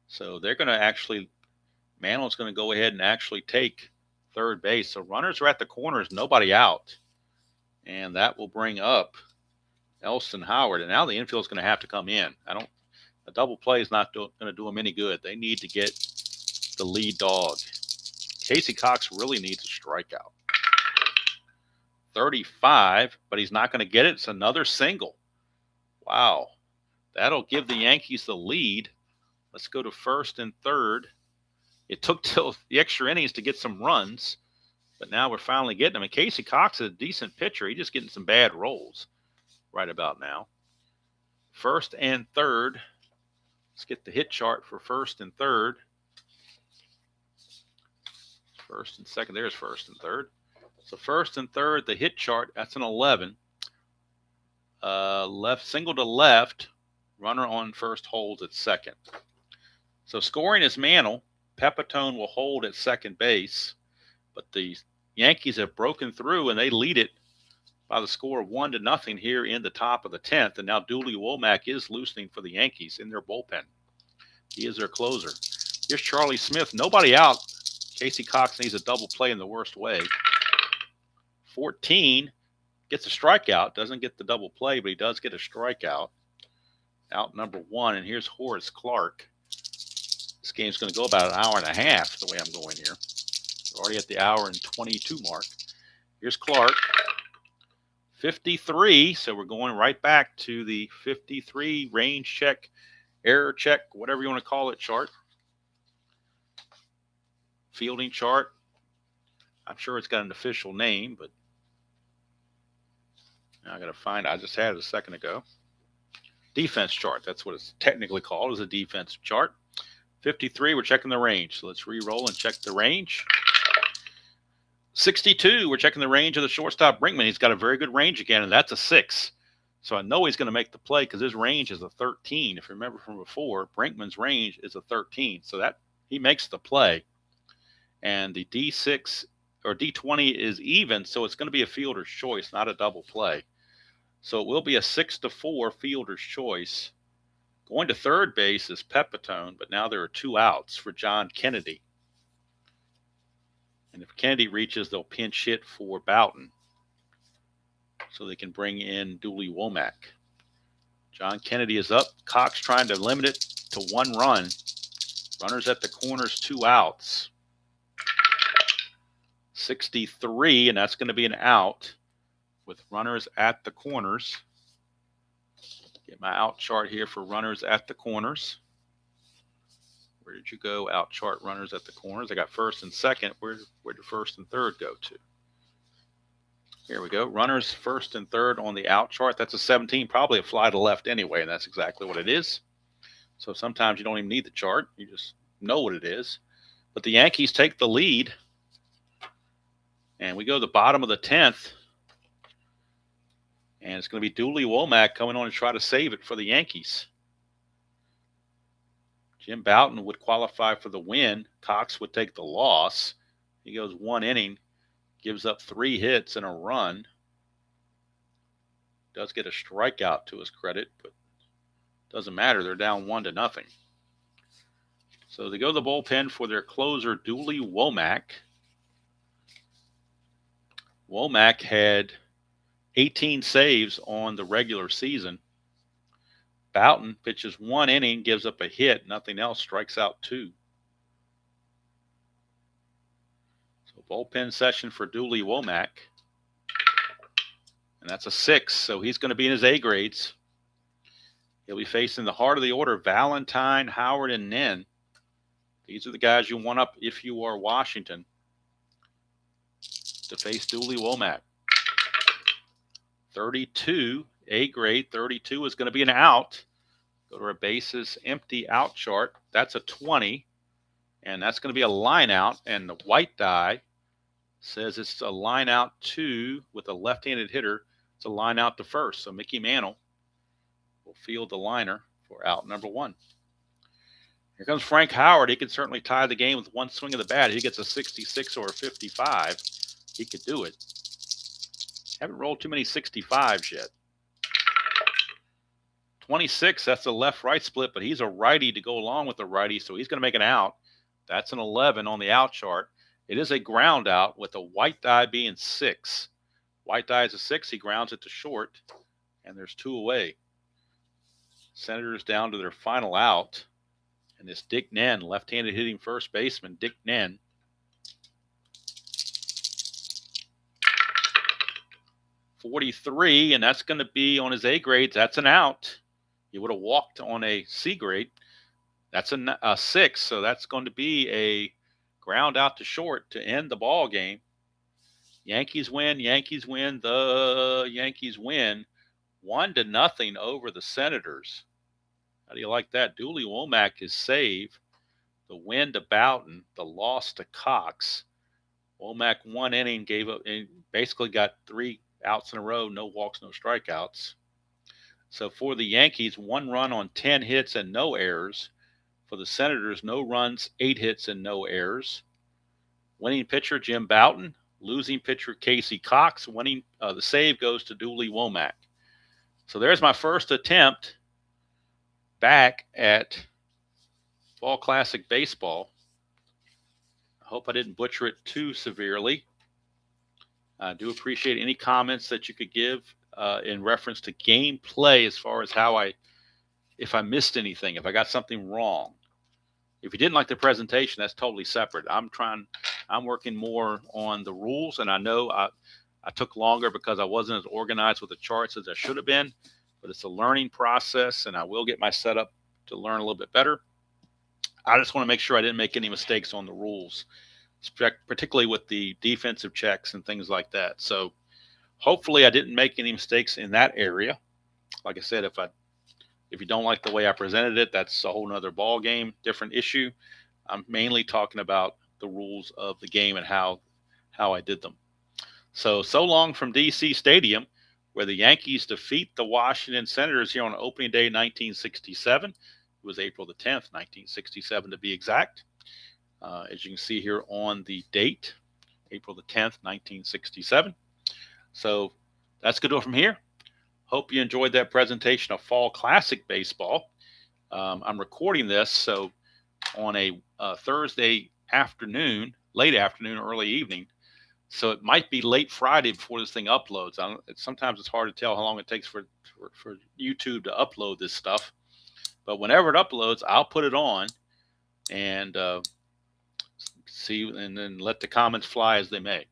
So they're going to Mantle's going to go ahead and actually take third base. So runners are at the corners, nobody out. And that will bring up Elston Howard. And now the infield's going to have to come in. A double play is not going to do them any good. They need to get the lead dog. Casey Cox really needs a strikeout. 35, but he's not going to get it. It's another single. Wow. That'll give the Yankees the lead. Let's go to first and third. It took till the extra innings to get some runs, but now we're finally getting them. And Casey Cox is a decent pitcher. He's just getting some bad rolls right about now. First and third. Let's get the hit chart for first and third. First and second. There's first and third. So first and third, the hit chart, that's an 11. Left single to left. Runner on first holds at second. So scoring is Mantle. Pepitone will hold at second base, but the Yankees have broken through and they lead it by the score of 1-0 here in the top of the 10th. And now Dooley Womack is loosening for the Yankees in their bullpen. He is their closer. Here's Charlie Smith. Nobody out. Casey Cox needs a double play in the worst way. 14 gets a strikeout. Doesn't get the double play, but he does get a strikeout. Out number 1. And here's Horace Clark. This game's going to go about an hour and a half the way I'm going here. We're already at the hour and 22 mark. Here's Clark. 53. So we're going right back to the 53 range check, error check, whatever you want to call it, chart. Fielding chart. I'm sure it's got an official name, but now I got to find it. I just had it a second ago. Defense chart. That's what it's technically called, is a defense chart. 53, we're checking the range. So let's re-roll and check the range. 62, we're checking the range of the shortstop Brinkman. He's got a very good range again, and that's a 6. So I know he's going to make the play because his range is a 13. If you remember from before, Brinkman's range is a 13. So that he makes the play. And the D6 or D20 is even, so it's going to be a fielder's choice, not a double play. So it will be a 6-4 fielder's choice. Going to third base is Pepitone, but now there are 2 outs for John Kennedy. And if Kennedy reaches, they'll pinch hit for Boughton so they can bring in Dooley Womack. John Kennedy is up. Cox trying to limit it to 1 run. Runners at the corners, 2 outs. 63, and that's going to be an out with runners at the corners. Get my out chart here for runners at the corners. Where did you go? Out chart runners at the corners. I got first and second. Where did first and third go to? Here we go. Runners first and third on the out chart. That's a 17, probably a fly to left anyway, and that's exactly what it is. So sometimes you don't even need the chart. You just know what it is. But the Yankees take the lead. And we go to the bottom of the 10th. And it's going to be Dooley Womack coming on to try to save it for the Yankees. Jim Boughton would qualify for the win. Cox would take the loss. He goes 1 inning, gives up 3 hits and a run. Does get a strikeout to his credit, but doesn't matter. They're down 1-0. So they go to the bullpen for their closer, Dooley Womack. Womack had 18 saves on the regular season. Bouton pitches 1 inning, gives up a hit, nothing else, strikes out 2. So bullpen session for Dooley Womack. And that's a 6, so he's going to be in his A grades. He'll be facing the heart of the order, Valentine, Howard, and Nen. These are the guys you want up if you are Washington to face Dooley Womack. 32, A grade, 32 is going to be an out. Go to our bases empty out chart. That's a 20, and that's going to be a line out, and the white die says it's a line out 2 with a left-handed hitter. It's a line out to first, so Mickey Mantle will field the liner for out number 1. Here comes Frank Howard. He could certainly tie the game with one swing of the bat. If he gets a 66 or a 55, he could do it. Haven't rolled too many 65s yet. 26, that's a left-right split, but he's a righty to go along with the righty, so he's going to make an out. That's an 11 on the out chart. It is a ground out with a white die being 6. White die is a 6. He grounds it to short, and there's 2 away. Senators down to their final out, and this Dick Nen, left-handed hitting first baseman, Dick Nen. .43, and that's going to be on his A grades. That's an out. He would have walked on a C grade. That's a 6, so that's going to be a ground out to short to end the ball game. Yankees win. Yankees win. The Yankees win 1-0 over the Senators. How do you like that? Dooley Womack is save. The win to Bouton. The loss to Cox. Womack 1 inning, gave up and basically got 3 outs in a row. No walks, no strikeouts. So for the Yankees, 1 run on 10 hits and no errors. For the Senators, no runs, 8 hits and no errors. Winning pitcher, Jim Bouton. Losing pitcher, Casey Cox. Winning the save goes to Dooley Womack. So there's my first attempt back at Fall Classic Baseball. I hope I didn't butcher it too severely. I do appreciate any comments that you could give in reference to gameplay as far as if I missed anything, if I got something wrong. If you didn't like the presentation, that's totally separate. I'm working more on the rules, and I know I took longer because I wasn't as organized with the charts as I should have been, but it's a learning process, and I will get my setup to learn a little bit better. I just want to make sure I didn't make any mistakes on the rules, particularly with the defensive checks and things like that. So hopefully I didn't make any mistakes in that area. Like I said, if you don't like the way I presented it, that's a whole nother ball game, different issue. I'm mainly talking about the rules of the game and how I did them. So long from DC Stadium, where the Yankees defeat the Washington Senators here on opening day 1967. It was April the 10th, 1967 to be exact. As you can see here on the date, April the 10th, 1967. So that's good to go from here. Hope you enjoyed that presentation of Fall Classic Baseball. I'm recording this so on a Thursday afternoon, late afternoon, early evening. So it might be late Friday before this thing uploads. Sometimes it's hard to tell how long it takes for YouTube to upload this stuff. But whenever it uploads, I'll put it on and see, and then let the comments fly as they may.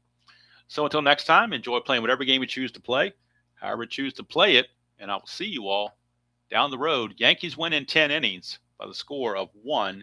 So until next time, enjoy playing whatever game you choose to play, however you choose to play it, and I will see you all down the road. Yankees win in 10 innings by the score of 1-0.